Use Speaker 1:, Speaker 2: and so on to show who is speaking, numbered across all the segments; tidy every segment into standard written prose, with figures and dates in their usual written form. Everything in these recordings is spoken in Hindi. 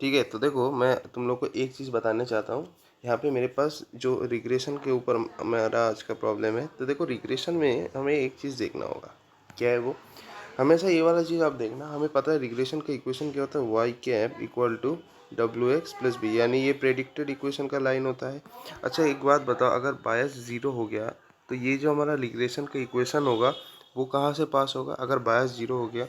Speaker 1: ठीक है, तो देखो मैं तुम लोग को एक चीज़ बताना चाहता हूँ। यहाँ पे मेरे पास जो रिग्रेशन के ऊपर मेरा आज का प्रॉब्लम है, तो देखो रिग्रेशन में हमें एक चीज़ देखना होगा। क्या है वो? हमेशा ये वाला चीज़ आप देखना, हमें पता है रिग्रेशन का इक्वेशन क्या होता है, Y cap equal to W x plus B, यानी ये प्रेडिक्टेड इक्वेशन का लाइन होता है। अच्छा एक बात बताओ, अगर बायस ज़ीरो हो गया तो ये जो हमारा रिग्रेशन का इक्वेशन होगा वो कहाँ से पास होगा? अगर बायस ज़ीरो हो गया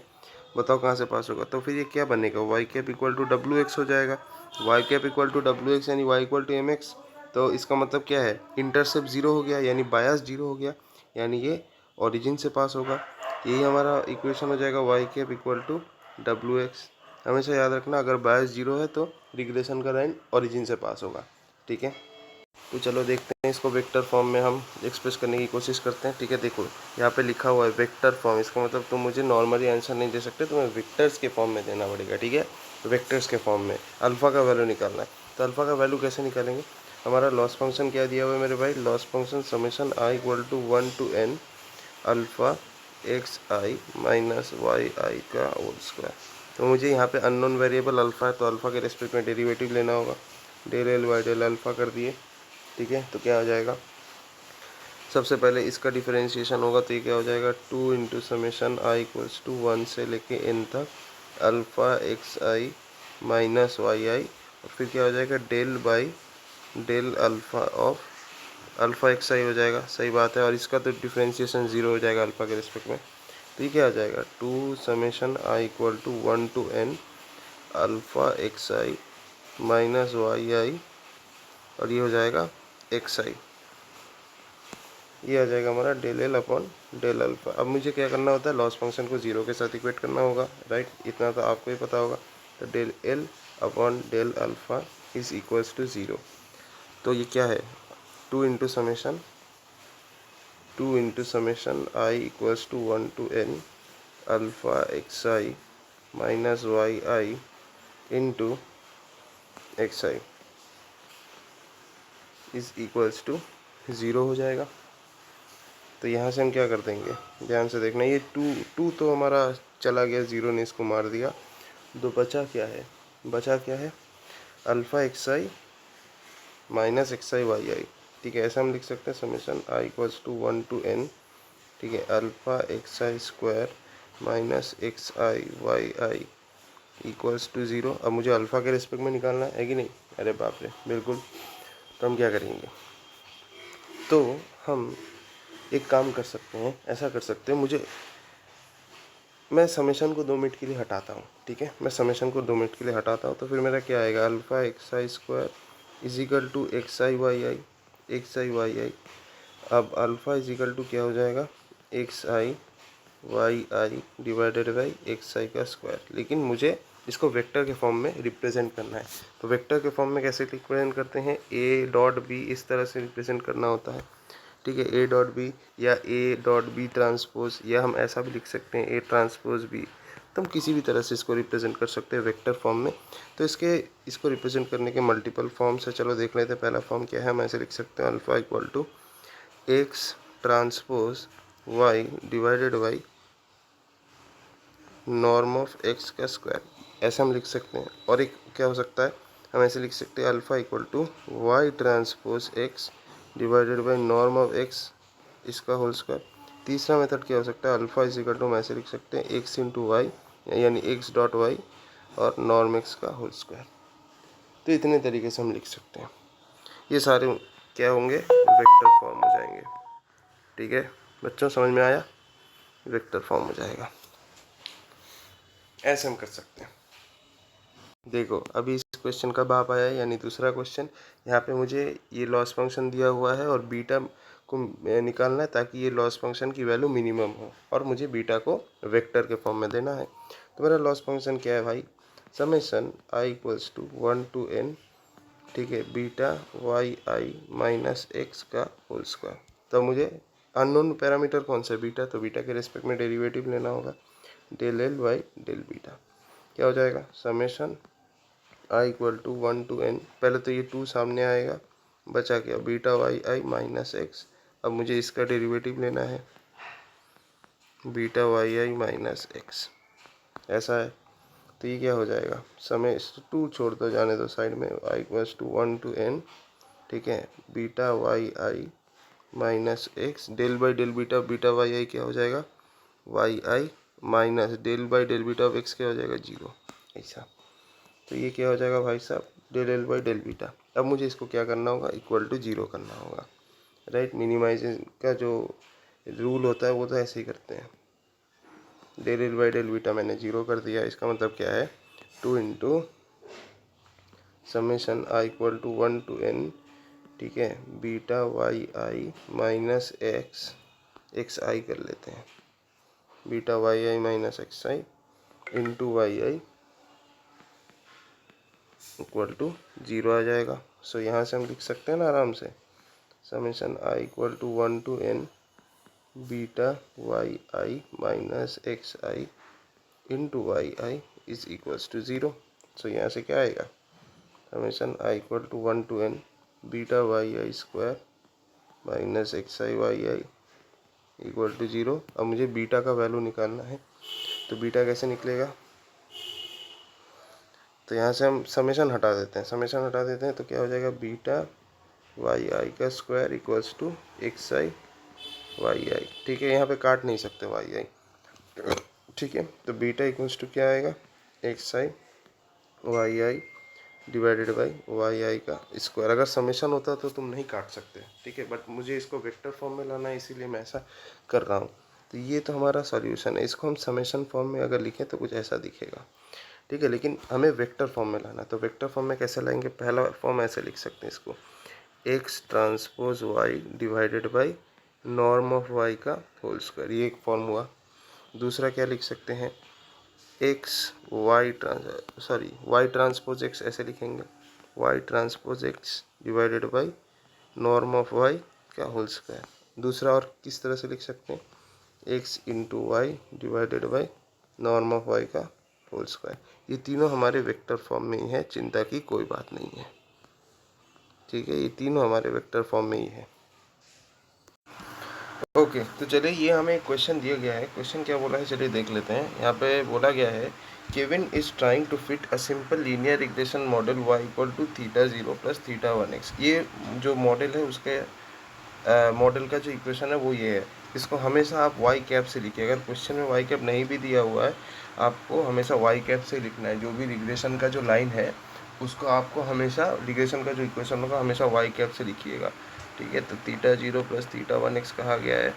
Speaker 1: बताओ कहाँ से पास होगा? तो फिर ये क्या बनेगा, Y cap equal to W X हो जाएगा। Y cap equal to W X यानी Y equal to M X. तो इसका मतलब क्या है, इंटरसेप्ट जीरो हो गया यानी बायस जीरो हो गया, यानी ये ओरिजिन से पास होगा। यही हमारा इक्वेशन हो जाएगा, Y cap equal to W X. हमेशा याद रखना, अगर बायस जीरो है तो रिग्रेशन का लाइन ओरिजिन से पास होगा। ठीक है, तो चलो देखते हैं इसको वेक्टर फॉर्म में हम एक्सप्रेस करने की कोशिश करते हैं। ठीक है, देखो यहाँ पे लिखा हुआ है वेक्टर फॉर्म, इसका मतलब तुम मुझे नॉर्मली आंसर नहीं दे सकते, तुम्हें वेक्टर्स के फॉर्म में देना पड़ेगा। ठीक है, तो वेक्टर्स के फॉर्म में अल्फ़ा का वैल्यू निकालना है। तो अल्फ़ा का वैल्यू कैसे निकालेंगे? हमारा लॉस फंक्शन क्या दिया हुआ है मेरे भाई? Loss function summation I equal to 1 to n alpha X I minus Y आई का होल स्क्वायर। तो मुझे यहाँ पे अननोन वेरिएबल अल्फ़ा है, तो अल्फ़ा के रेस्पेक्ट में डेरिवेटिव लेना होगा। Del L Y del alpha कर दिए। ठीक है, तो क्या हो जाएगा? सबसे पहले इसका डिफरेंशिएशन होगा, तो ये क्या हो जाएगा, 2 into summation I equals to 1 से लेके n तक alpha X I minus Y I, और फिर क्या हो जाएगा, del by del alpha of alpha X I हो जाएगा। सही बात है, और इसका तो डिफरेंशिएशन ज़ीरो हो जाएगा अल्फ़ा के रिस्पेक्ट में। तो ये क्या हो जाएगा, 2 summation I equal to 1 to n alpha X I minus Y I, और ये हो जाएगा एक्स आई। ये आ जाएगा हमारा del L upon del alpha. अब मुझे क्या करना होता है, लॉस फंक्शन को जीरो के साथ इक्वेट करना होगा, राइट? इतना तो आपको ही पता होगा। तो del L upon del alpha is equals to zero. तो ये क्या है, 2 into summation I equals to 1 to n alpha X I minus Y I into x I is equals to zero हो जाएगा। तो यहाँ से हम क्या कर देंगे, ध्यान से देखना, ये टू तो हमारा चला गया, ज़ीरो ने इसको मार दिया। तो बचा क्या है, alpha X I minus x I Y I. ठीक है, ऐसा हम लिख सकते हैं, summation I equals to 1 to n, ठीक है, alpha X I square minus x I Y I equals to zero. अब मुझे अल्फ़ा के रिस्पेक्ट में निकालना है कि नहीं? अरे बाप रे, बिल्कुल। तो हम क्या करेंगे, तो हम एक काम कर सकते हैं, ऐसा कर सकते हैं, मैं समेशन को 2 मिनट के लिए हटाता हूँ। ठीक है, मैं समेशन को 2 मिनट के लिए हटाता हूँ, तो फिर मेरा क्या आएगा, alpha X I square is equal to X I Y I. अब अल्फ़ा इज इक्वल टू क्या हो जाएगा, X I Y I divided by X आई का स्क्वायर। लेकिन मुझे इसको वेक्टर के फॉर्म में रिप्रेजेंट करना है। तो वेक्टर के फॉर्म में कैसे रिप्रेजेंट करते हैं, ए डॉट बी, इस तरह से रिप्रेजेंट करना होता है। ठीक है, ए डॉट बी या ए डॉट बी ट्रांसपोज, या हम ऐसा भी लिख सकते हैं ए ट्रांसपोज बी। तो हम किसी भी तरह से इसको रिप्रेजेंट कर सकते हैं वेक्टर फॉर्म में। तो इसको रिप्रेजेंट करने के मल्टीपल फॉर्म्स है, चलो देख लेते हैं। पहला फॉर्म क्या है, हम ऐसे लिख सकते हैं, alpha equal to X transpose Y divided by norm of X का स्क्वायर, ऐसा हम लिख सकते हैं। और एक क्या हो सकता है, हम ऐसे लिख सकते हैं, alpha equal to Y transpose x divided by norm of X इसका होल स्क्वायर। तीसरा मेथड क्या हो सकता है, अल्फ़ा इज इक्वल टू हम ऐसे लिख सकते हैं, एक्स इंटू वाई यानी एक्स डॉट वाई और नॉर्म एक्स का होल स्क्वायर। तो इतने तरीके से हम लिख सकते हैं, ये सारे क्या होंगे, वेक्टर फॉर्म हो जाएंगे। ठीक है बच्चों, समझ में आया? वेक्टर फॉर्म हो जाएगा, ऐसे हम कर सकते हैं। देखो अभी इस क्वेश्चन का भाप आया है, यानी दूसरा क्वेश्चन। यहाँ पे मुझे ये लॉस फंक्शन दिया हुआ है और बीटा को निकालना है, ताकि ये लॉस फंक्शन की वैल्यू मिनिमम हो, और मुझे बीटा को वेक्टर के फॉर्म में देना है। तो मेरा लॉस फंक्शन क्या है भाई, summation I equals to 1 to n, ठीक है, बीटा वाई आई माइनस एक्स का होल स्क्वायर। तो मुझे अननोन पैरामीटर कौन सा है, बीटा, तो बीटा के रिस्पेक्ट में डेरिवेटिव लेना होगा, del L by del beta. क्या हो जाएगा, summation I equal to 1 to n, पहले तो ये 2 सामने आएगा, बचा क्या, बीटा वाई आई माइनस एक्स। अब मुझे इसका डेरिवेटिव लेना है, बीटा वाई आई माइनस एक्स, ऐसा है। तो ये क्या हो जाएगा, समय 2 छोड़ दो, जाने दो साइड में, i equals to 1 to n, ठीक है, beta Y I minus X, del by del beta beta Y I क्या हो जाएगा, Y I minus del by del beta of X क्या हो जाएगा 0, ऐसा। तो ये क्या हो जाएगा भाई साहब, del L by del beta. अब मुझे इसको क्या करना होगा, इक्वल टू 0 करना होगा, राइट। मिनिमाइजेशन का जो रूल होता है वो तो ऐसे ही करते हैं। Del L by del beta मैंने 0 कर दिया, इसका मतलब क्या है, 2 into summation I equal to 1 to n, ठीक है, beta Y I minus x i कर लेते हैं, beta Y I minus x I into y i equal to 0 आ जाएगा। सो यहाँ से हम लिख सकते हैं ना आराम से, summation I equal to 1 to n beta Y I minus x I into y i is equals to 0। So यहाँ से क्या आएगा, summation I equal to 1 to n beta Y i square minus x I Y i equal to 0। अब मुझे बीटा का वैल्यू निकालना है, तो बीटा कैसे निकलेगा, तो यहाँ से हम समेशन हटा देते हैं, समेशन हटा देते हैं तो क्या हो जाएगा, बीटा वाई आई का square equals to X I Y I, ठीक है, यहाँ पे काट नहीं सकते वाई आई, ठीक है। तो बीटा इक्वल्स टू क्या आएगा, X I Y I divided by Y आई का स्क्वायर। अगर समेशन होता तो तुम नहीं काट सकते, ठीक है, बट मुझे इसको वेक्टर फॉर्म में लाना है इसीलिए मैं ऐसा कर रहा हूँ। तो ये तो हमारा सॉल्यूशन है, इसको हम समेशन फॉर्म में अगर लिखें तो कुछ ऐसा दिखेगा, ठीक है, लेकिन हमें वेक्टर फॉर्म में लाना है। तो वेक्टर फॉर्म में कैसे लाएंगे, पहला फॉर्म ऐसे लिख सकते हैं इसको, x transpose Y divided by norm of y का होल स्क्वायर, ये एक फॉर्म हुआ। दूसरा क्या लिख सकते हैं, एक्स वाई ट्रांसपोज एक्स ऐसे लिखेंगे, y transpose x divided by norm of y का होल स्क्वायर। दूसरा और किस तरह से लिख सकते हैं, x into y divided by norm of y का होल स्क्वायर। ये तीनों हमारे वेक्टर फॉर्म में ही है, चिंता की कोई बात नहीं है, ठीक है, ये तीनों हमारे वेक्टर फॉर्म में ही है। ओके, तो चलिए ये हमें एक क्वेश्चन दिया गया है, क्वेश्चन क्या बोला है चलिए देख लेते हैं। यहाँ पे बोला गया है, Kevin is trying to fit a simple linear regression model y equal to theta 0 plus theta 1x। ये जो मॉडल है उसके मॉडल का जो इक्वेशन है वो ये है। इसको हमेशा आप वाई कैप से लिखिए, अगर क्वेश्चन में वाई कैप नहीं भी दिया हुआ है आपको हमेशा वाई कैप से लिखना है। जो भी रिग्रेशन का जो लाइन है उसको आपको हमेशा, रिग्रेशन का जो इक्वेशन होगा हमेशा वाई कैप से लिखिएगा, ठीक है। तो थीटा 0 प्लस थीटा 1x कहा गया है।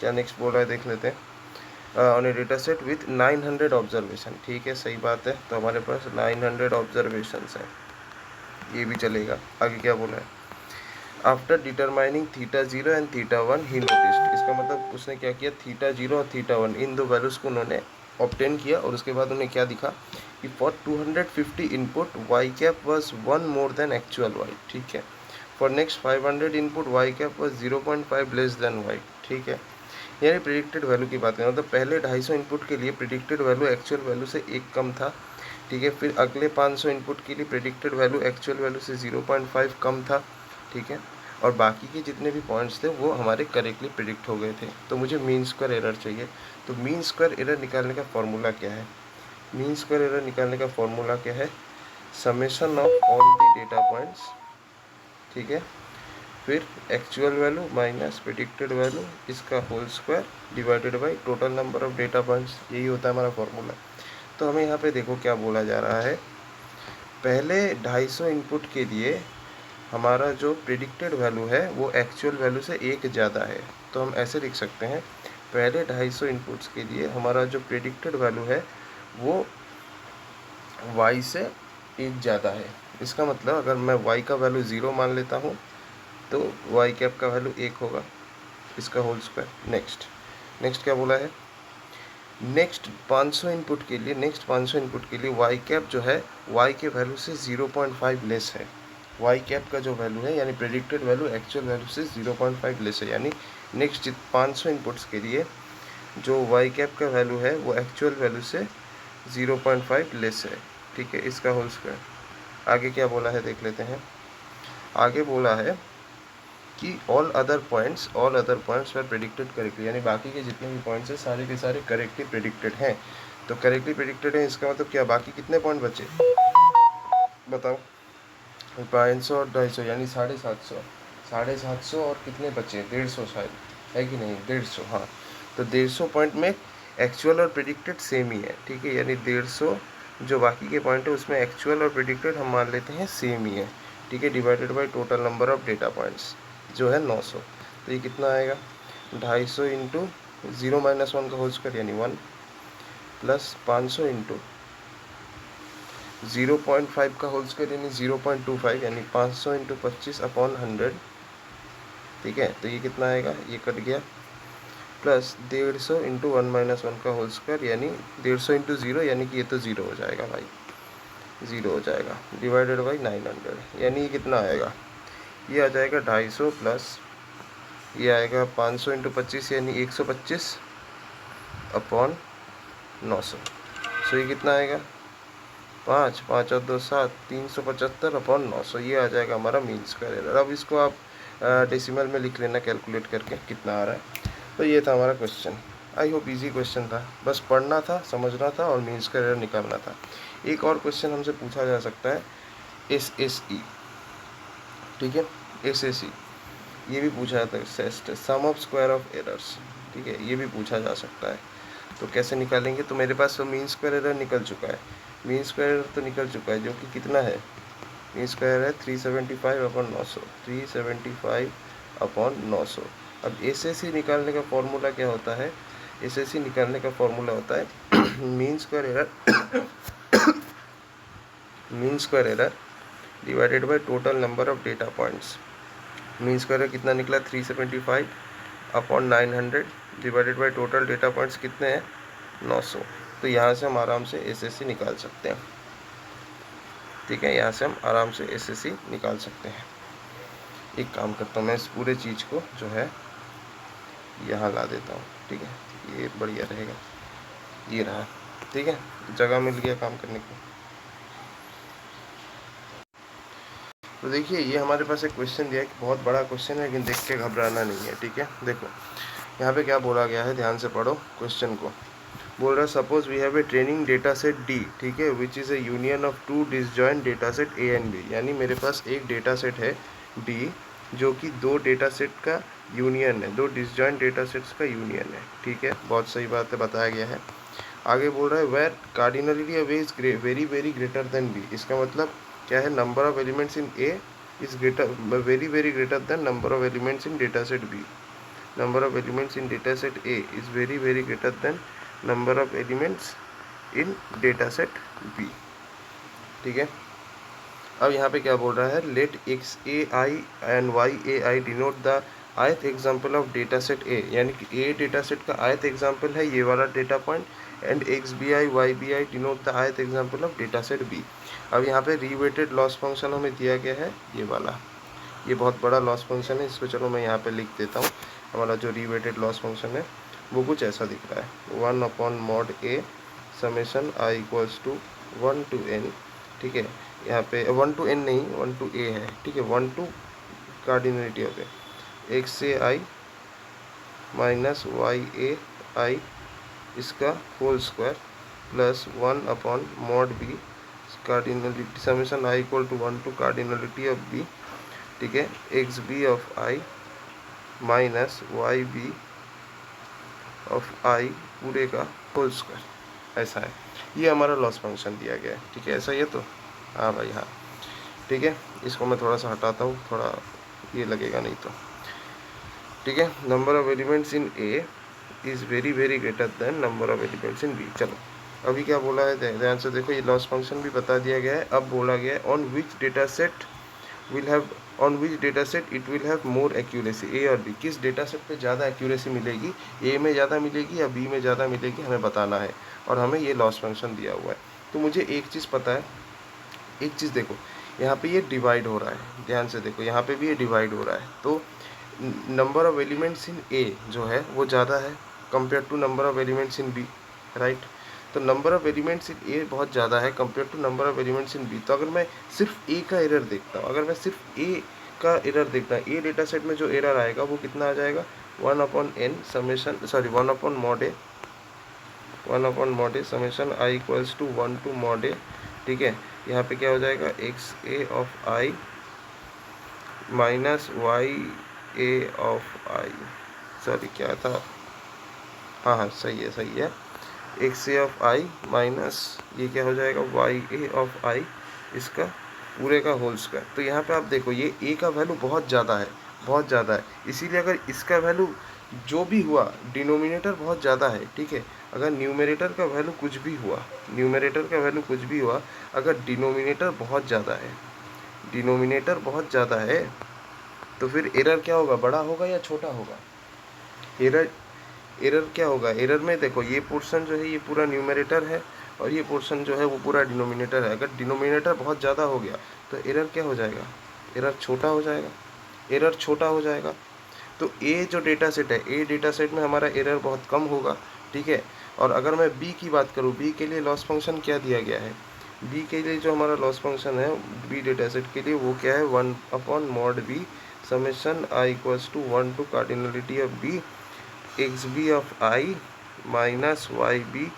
Speaker 1: क्या नेक्स्ट बोल रहा है देख लेते हैं। On A data set with 900 observation, ठीक है, सही बात है। तो हमारे पास 900 ऑब्जर्वेशन है, ये भी चलेगा। आगे क्या बोला है, after determining theta 0 and theta 1 he noticed. इसका मतलब उसने क्या किया, थीटा 0 और थीटा 1 इन दो वैल्यूज़ को उन्होंने ऑब्टेन किया और उसके बाद उन्हें क्या दिखा कि for 250 input y cap was 1 more than actual y, ठीक है। For next 500 input y cap was 0.5 less than y, ठीक है। यानी प्रिडिक्टेड वैल्यू की बात करें, मतलब पहले 250 इनपुट के लिए प्रिडिक्टेड वैल्यू एक्चुअल वैल्यू से 1 कम था, ठीक है। फिर अगले 500 इनपुट के लिए प्रिडिक्टेड वैल्यू एक्चुअल वैल्यू से 0.5 कम था, ठीक है। और बाकी के जितने भी पॉइंट्स थे वो हमारे करेक्टली प्रिडिक्ट हो गए थे। तो मुझे मीन स्क्वायर एरर चाहिए। तो मीन स्क्वायर एरर निकालने का फॉर्मूला क्या है, मीन स्क्वायर एरर निकालने का फॉर्मूला क्या है, summation of all the data points, ठीक है, फिर actual value minus predicted value इसका whole square divided by total number of data points, यही होता है हमारा फॉर्मूला। तो हमें यहाँ पे देखो क्या बोला जा रहा है, पहले 250 इनपुट के लिए हमारा जो प्रिडिक्टेड वैल्यू है वो एक्चुअल वैल्यू से 1 ज़्यादा है। तो हम ऐसे लिख सकते हैं, पहले 250 इनपुट्स के लिए हमारा जो प्रिडिक्टेड वैल्यू है वो y से 1 ज़्यादा है। इसका मतलब अगर मैं y का वैल्यू 0 मान लेता हूँ तो y कैप का वैल्यू 1 होगा, इसका होल स्क्वायर। नेक्स्ट क्या बोला है, नेक्स्ट 500 इनपुट के लिए y कैप जो है y के वैल्यू से 0.5 लेस है। y कैप का जो वैल्यू है यानी प्रेडिक्टेड वैल्यू एक्चुअल वैल्यू से 0.5 लेस है, यानी नेक्स्ट 500 इनपुट्स के लिए जो y कैप का वैल्यू है वो एक्चुअल वैल्यू से 0.5 लेस है, ठीक है, इसका होल स्क्वायर। आगे क्या बोला है देख लेते हैं। आगे बोला है कि all other points were predicted correctly, यानी बाकी के जितने भी पॉइंट्स हैं सारे के सारे करेक्टली प्रेडिक्टेड हैं। तो करेक्टली प्रेडिक्टेड है, इसका मतलब क्या, बाकी कितने पॉइंट बचे बताओ। 500 और 250 यानी 750, 750 और कितने बचे, 150 शायद, है कि नहीं, 150, हाँ। तो 150 पॉइंट में एक्चुअल और प्रेडिक्टेड सेम ही है, ठीक है, यानी 150 जो बाकी के पॉइंट है उसमें एक्चुअल और प्रेडिक्टेड हम मान लेते हैं सेम ही है, ठीक है, divided by total number of data points जो है 900। तो ये कितना आएगा, 250 इंटू 0-1 का होल स्क्वायर यानी 1 प्लस 500 इंटू 0.5 का होल स्क्वायर यानी 0.25 यानी 500 इंटू 25/100, ठीक है। तो ये कितना आएगा, ये कट गया, प्लस 150 इंटू 1-1 का होल स्क्वायर यानी 150 इंटू 0 यानी कि ये तो 0 हो जाएगा भाई, 0 हो जाएगा, डिवाइडेड बाई 900 यानी ये कितना आएगा, ये आ जाएगा 250 प्लस ये आएगा 500 इंटू 25 यानी 125/900। सो ये कितना आएगा, 5 5 और 2 7, 375/900, ये आ जाएगा हमारा मीन स्क्वायर एरर। अब इसको आप डेसिमल में लिख लेना कैलकुलेट करके कितना आ रहा है। तो ये था हमारा question, I hope easy question था, बस पढ़ना था, समझना था और मीन स्क्वायर एरर निकालना था। एक और क्वेश्चन हमसे पूछा जा सकता है SSE, ठीक है, SSE ये भी पूछा जाता है, सम ऑफ स्क्वायर ऑफ एरर्स, ठीक है, ये भी पूछा जा सकता है। तो कैसे निकालेंगे, तो मेरे पास तो मीन स्क्वायर एरर निकल चुका है, मीन स्क्वायर एरर तो निकल चुका है जो कि कितना है, मीन स्क्वायर है 375/900, 375/900। अब SSE निकालने का फॉर्मूला क्या होता है, SSE निकालने का फॉर्मूला होता है mean square error mean square error divided by total number of data points. Mean square कितना निकला, 375/900 divided by total data points कितने हैं, 900। तो यहाँ से हम आराम से SSE निकाल सकते हैं, ठीक है, यहाँ से हम आराम से SSE निकाल सकते हैं। एक काम करता हूँ, मैं इस पूरे चीज़ को जो है यहाँ ला देता हूँ, ठीक है, ये बढ़िया रहेगा, ये रहा, ठीक है, जगह मिल गया काम करने को। तो देखिए ये हमारे पास एक क्वेश्चन दिया है कि बहुत बड़ा क्वेश्चन है लेकिन देख के घबराना नहीं है, ठीक है। देखो यहाँ पे क्या बोला गया है, ध्यान से पढ़ो क्वेश्चन को। बोल रहा है suppose we have a training data set D, ठीक है, which is a union of 2 disjoint data set A and B, यानी मेरे पास एक डेटा सेट है D जो कि 2 डेटा सेट का यूनियन है, 2 डिसजॉइंट डेटा सेट्स का यूनियन है, ठीक है, बहुत सही बात है, बताया गया है। आगे बोल रहा है where cardinally away is very very greater than B, इसका मतलब क्या है, number of elements in A is greater very very greater than number of elements in data set B, number of elements in data set A is very very greater than number of elements in data set B, ठीक है। अब यहाँ पे क्या बोल रहा है, let XAI and YAI denote the ith example of data set A, यानी कि A डेटा सेट का ith एग्जाम्पल है ये वाला data point, and XBI YBI denote the ith example of data set B। अब यहाँ पे रिवेटेड लॉस फंक्शन हमें दिया गया है ये वाला, ये बहुत बड़ा लॉस फंक्शन है, इसको चलो मैं यहाँ पे लिख देता हूँ। हमारा जो रिवेटेड लॉस फंक्शन है वो कुछ ऐसा दिख रहा है, 1/mod A summation I equals to 1 to n, ठीक है, यहाँ पे 1 to n नहीं 1 to A है, ठीक है, 1 to cardinality of A, XAI minus YAI इसका whole square plus 1/mod B cardinality summation I equal to 1 to cardinality of B, ठीक है, XB of I minus YB of I पूरे का होल स्क्वायर, ऐसा है, ये हमारा लॉस फंक्शन दिया गया है, ठीक है, ऐसा ही है। तो हाँ भाई हाँ, ठीक है, इसको मैं थोड़ा सा हटाता हूँ, थोड़ा ये लगेगा नहीं तो, ठीक है। Number of elements in A is very very greater than number of elements in B। चलो अभी क्या बोला है ध्यान से देखो, ये लॉस फंक्शन भी बता दिया गया है। अब बोला गया है on which data set will have on which data set it will have more accuracy, A और B, किस डेटा सेट पे ज़्यादा एक्यूरेसी मिलेगी, A में ज़्यादा मिलेगी या B में ज़्यादा मिलेगी, हमें बताना है, और हमें ये लॉस फंक्शन दिया हुआ है। तो मुझे एक चीज़ पता है, एक चीज़ देखो यहाँ पे ये डिवाइड हो रहा है, ध्यान से देखो यहाँ पे भी ये डिवाइड हो रहा है, तो number of elements in A जो है वो ज़्यादा है compare to number of elements in B, right. तो number of elements in A बहुत ज़्यादा है compare to number of elements in B। तो अगर मैं सिर्फ A का एरर देखता हूँ, अगर मैं सिर्फ A का एरर देखता हूँ, A डेटा सेट में जो एरर आएगा वो कितना आ जाएगा, 1/n summation 1/mod A 1/mod a summation i equals to 1 to mod a, ठीक है। यहाँ पे क्या हो जाएगा, x A of I minus y A of i, sorry क्या था, हाँ हाँ सही है, x A of I minus ये क्या हो जाएगा, वाई ए ऑफ आई, इसका पूरे का होल स्क्वायर। तो यहाँ पे आप देखो ये ए का वैल्यू बहुत ज़्यादा है, बहुत ज़्यादा है, इसीलिए अगर इसका वैल्यू जो भी हुआ, डिनोमिनेटर बहुत ज़्यादा है, ठीक है। अगर न्यूमरेटर का वैल्यू कुछ भी हुआ, न्यूमरेटर का वैल्यू कुछ भी हुआ, अगर डिनोमिनेटर बहुत ज़्यादा है, डिनोमिनेटर बहुत ज़्यादा है, तो फिर एरर क्या होगा, बड़ा होगा या छोटा होगा। एरर एरर क्या होगा, एरर में देखो ये पोर्शन जो है ये पूरा न्यूमरेटर है और ये पोर्शन जो है वो पूरा डिनोमिनेटर है। अगर डिनोमिनेटर बहुत ज़्यादा हो गया तो एरर क्या हो जाएगा, एरर छोटा हो जाएगा, एरर छोटा हो जाएगा। तो ए जो डेटा सेट है, ए डेटा सेट में हमारा एरर बहुत कम होगा, ठीक है। और अगर मैं बी की बात करूँ, बी के लिए लॉस फंक्शन क्या दिया गया है, बी के लिए जो हमारा लॉस फंक्शन है बी डेटा सेट के लिए वो क्या है, 1/mod b summation i equals to 1 to cardinality of B X B of I minus Y B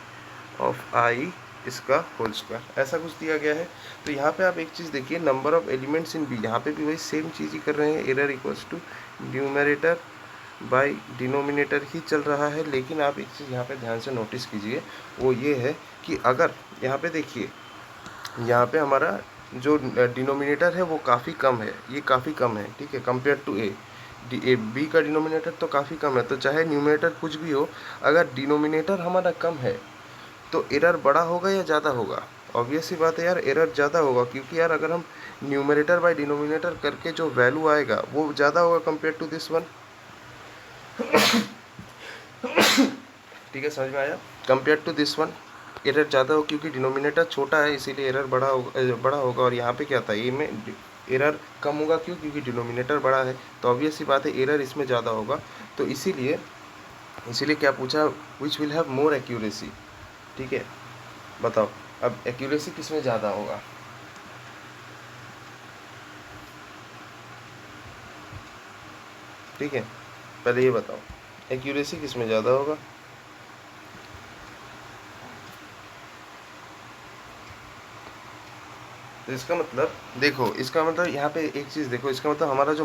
Speaker 1: of I इसका होल स्क्वायर, ऐसा कुछ दिया गया है। तो यहाँ पे आप एक चीज़ देखिए, number of elements in B, यहाँ पे भी वही सेम चीज़ ही कर रहे हैं, error equals to numerator by denominator ही चल रहा है। लेकिन आप एक चीज़ यहाँ पे ध्यान से नोटिस कीजिए, वो ये है कि अगर यहाँ पे देखिए, यहाँ पे हमारा जो डिनोमिनेटर है वो काफ़ी कम है, ये काफ़ी कम है, ठीक है, कंपेयर टू ए बी का डिनोमिनेटर तो काफ़ी कम है। तो चाहे न्यूमरेटर कुछ भी हो, अगर डिनोमिनेटर हमारा कम है तो एरर बड़ा होगा या ज़्यादा होगा, ऑब्वियस सी बात है यार, एरर ज़्यादा होगा, क्योंकि यार अगर हम न्यूमरेटर बाय डिनोमिनेटर करके जो वैल्यू आएगा वो ज़्यादा होगा कंपेयर टू दिस वन, ठीक है, समझ में आया, compare to this one error ज़्यादा हो, क्योंकि डिनोमिनेटर छोटा है इसीलिए एरर बड़ा होगा। और यहाँ पे क्या था, ए में एरर कम होगा, क्यों, क्योंकि डिनोमिनेटर बड़ा है, तो ऑब्वियस सी बात है एरर इसमें ज़्यादा होगा। तो इसीलिए क्या पूछा, which will have more accuracy, ठीक है। बताओ अब एक्यूरेसी किस में ज़्यादा होगा, ठीक है, पहले ये बताओ एक्यूरेसी किस में ज़्यादा होगा। तो इसका मतलब देखो, इसका मतलब यहाँ पे एक चीज़ देखो, इसका मतलब हमारा जो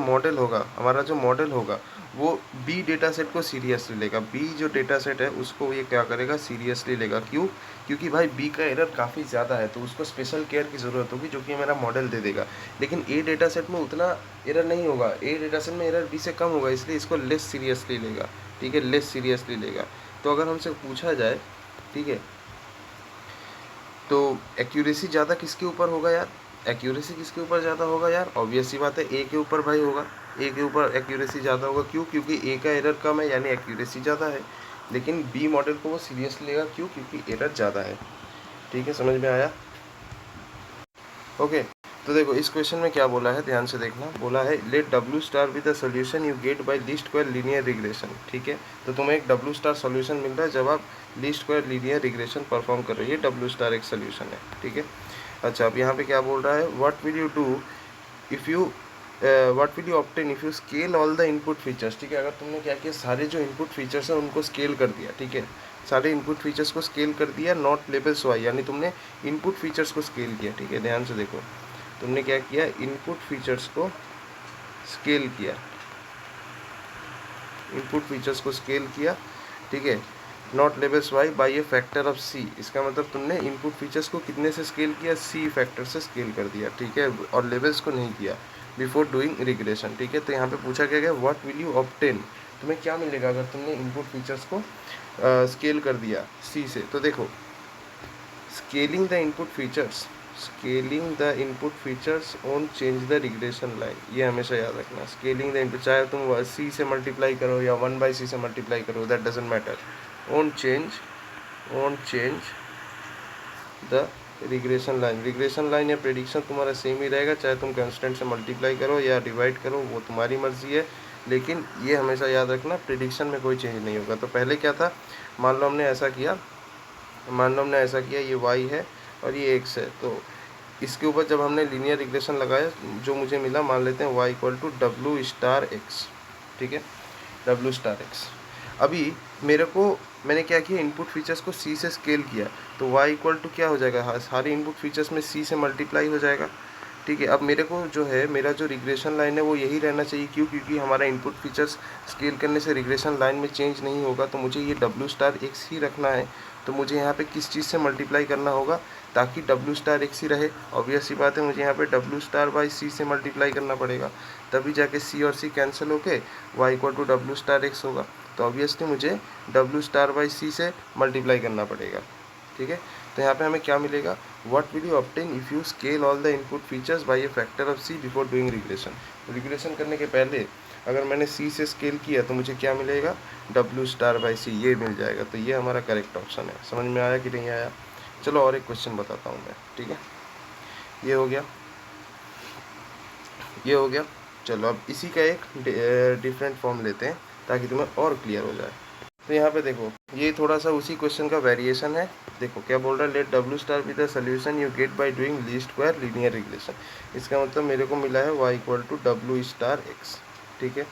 Speaker 1: मॉडल होगा वो बी डेटा सेट को सीरियसली लेगा, बी जो डेटा सेट है उसको ये क्या करेगा, सीरियसली लेगा। क्यों, क्योंकि भाई बी का एरर काफ़ी ज़्यादा है, तो उसको स्पेशल केयर की ज़रूरत होगी, जो कि मेरा मॉडल दे देगा। लेकिन ए डेटा सेट में उतना एरर नहीं होगा, ए डेटा सेट में एरर बी से कम होगा, इसलिए इसको लेस सीरियसली लेगा, ठीक है, लेस सीरियसली लेगा। तो अगर हमसे पूछा जाए, ठीक है, तो एक्यूरेसी ज़्यादा किसके ऊपर होगा यार, एक्यूरेसी किसके ऊपर ज़्यादा होगा यार, ऑब्वियस सी बात है ए के ऊपर भाई होगा, ए के ऊपर एक्यूरेसी ज़्यादा होगा। क्यों, क्योंकि ए का एरर कम है यानी एक्यूरेसी ज़्यादा है। लेकिन बी मॉडल को वो सीरियसली लेगा, क्यों, क्योंकि एरर ज़्यादा है, ठीक है, समझ में आया। ओके, तो देखो इस क्वेश्चन में क्या बोला है, ध्यान से देखना, बोला है लेट डब्ल्यू star with the solution you get by least square linear regression, ठीक है। तो तुम्हें एक डब्ल्यू स्टार सोल्यूशन मिल रहा है जब आप least square linear regression perform कर रही है, डब्ल्यू स्टार एक सोल्यूशन है, ठीक है। अच्छा, अब यहाँ पे क्या बोल रहा है, what will you do if you what will you obtain if you scale all the input features, ठीक है। अगर तुमने क्या किया, सारे जो इनपुट फीचर्स हैं उनको स्केल कर दिया, ठीक है, सारे इनपुट फीचर्स को स्केल कर दिया, नॉट लेबल्स वाई, यानी तुमने इनपुट फीचर्स को स्केल किया, ठीक है, ध्यान से देखो, तुमने क्या किया, इनपुट फीचर्स को स्केल किया, इनपुट फीचर्स को स्केल किया, ठीक है, not labels Y by a factor of C, इसका मतलब तुमने इनपुट फीचर्स को कितने से स्केल किया, सी फैक्टर से स्केल कर दिया, ठीक है, और लेबल्स को नहीं किया बिफोर डूइंग रिग्रेशन, ठीक है। तो यहाँ पे पूछा क्या गया, व्हाट विल यू ऑब्टेन, तुम्हें क्या मिलेगा अगर तुमने इनपुट फीचर्स को स्केल कर दिया सी से। तो देखो, scaling the input features, scaling the input features own change the regression line, ये हमेशा याद रखना, स्केलिंग द इनपुट, चाहे तुम सी से मल्टीप्लाई करो या 1/c से मल्टीप्लाई करो, that doesn't matter, own change the regression line या प्रेडिक्शन तुम्हारा सेम ही रहेगा, चाहे तुम कंस्टेंट से मल्टीप्लाई करो या डिवाइड करो, वो तुम्हारी मर्जी है। लेकिन ये हमेशा याद रखना, प्रेडिक्शन में कोई चेंज नहीं होगा। तो पहले क्या था, मान लो हमने ऐसा किया, ये y है और ये x है, तो इसके ऊपर जब हमने लीनियर रिग्रेशन लगाया, जो मुझे मिला, मान लेते हैं y इक्वल टू डब्ल्यू स्टार एक्स, ठीक है, डब्ल्यू स्टार एक्स। अभी मेरे को मैंने क्या किया, इनपुट फीचर्स को सी से स्केल किया, तो y इक्वल टू क्या हो जाएगा, सारे इनपुट फीचर्स में सी से मल्टीप्लाई हो जाएगा। ठीक है, अब मेरे को जो है मेरा जो रिग्रेशन लाइन है वो यही रहना चाहिए, क्यों, क्योंकि हमारा इनपुट फीचर्स स्केल करने से रिग्रेशन लाइन में चेंज नहीं होगा, तो मुझे ये डब्ल्यू स्टार एक्स ही रखना है। तो मुझे यहाँ पे किस चीज़ से मल्टीप्लाई करना होगा ताकि डब्ल्यू स्टार एक्स ही रहे, ऑब्वियस सी बात है, मुझे यहाँ पे डब्ल्यू स्टार बाई सी से मल्टीप्लाई करना पड़ेगा, तभी जाके सी और सी कैंसिल होके वाई इक्वल टू डब्ल्यू स्टार एक्स होगा। तो ऑब्वियसली मुझे डब्ल्यू स्टार बाई सी से मल्टीप्लाई करना पड़ेगा। ठीक है, तो यहाँ पे हमें क्या मिलेगा, what will you obtain if you scale all the input features by a factor of c before doing regression. Regression करने के पहले अगर मैंने सी से स्केल किया तो मुझे क्या मिलेगा, डब्ल्यू स्टार बाई सी, ये मिल जाएगा। तो ये हमारा करेक्ट ऑप्शन है। समझ में आया कि नहीं आया? चलो और एक क्वेश्चन बताता हूँ मैं। ठीक है, ये हो गया, ये हो गया। चलो अब इसी का एक डिफरेंट फॉर्म लेते हैं ताकि तुम्हें और क्लियर हो जाए। तो यहाँ पे देखो, ये थोड़ा सा उसी क्वेश्चन का वेरिएशन है। देखो क्या बोल रहा है, लेट डब्ल्यू star be the solution you get by doing least square linear regression. इसका मतलब मेरे को मिला है वाई इक्वल टू डब्ल्यू स्टार एक्स। ठीक है,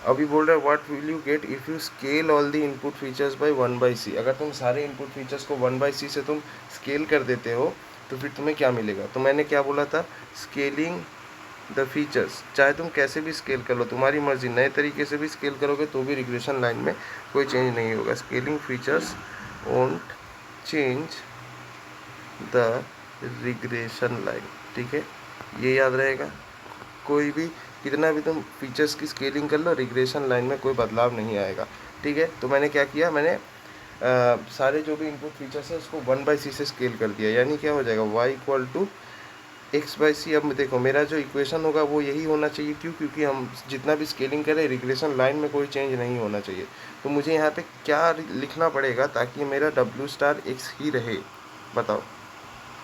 Speaker 1: अभी बोल रहा है what will you get if you scale all the input features by 1/c। अगर तुम सारे इनपुट फीचर्स को 1/c से तुम स्केल कर देते हो तो फिर तुम्हें क्या मिलेगा। तो मैंने क्या बोला था, स्केलिंग द फीचर्स, चाहे तुम कैसे भी स्केल कर लो, तुम्हारी मर्जी, नए तरीके से भी स्केल करोगे तो भी रिग्रेशन लाइन में कोई चेंज नहीं होगा। Scaling features won't change the regression line. ठीक है, ये याद रहेगा, कोई भी कितना भी तुम फीचर्स की स्केलिंग कर लो, रिग्रेशन लाइन में कोई बदलाव नहीं आएगा। ठीक है, तो मैंने क्या किया, मैंने सारे जो भी इनपुट फीचर्स है उसको 1/c से स्केल कर दिया, यानी क्या हो जाएगा, y इक्वल टू x/c। अब देखो मेरा जो इक्वेशन होगा वो यही होना चाहिए, क्यों, क्योंकि हम जितना भी स्केलिंग करें रिग्रेशन लाइन में कोई चेंज नहीं होना चाहिए। तो मुझे यहाँ पे क्या लिखना पड़ेगा ताकि मेरा डब्ल्यू स्टार एक्स ही रहे, बताओ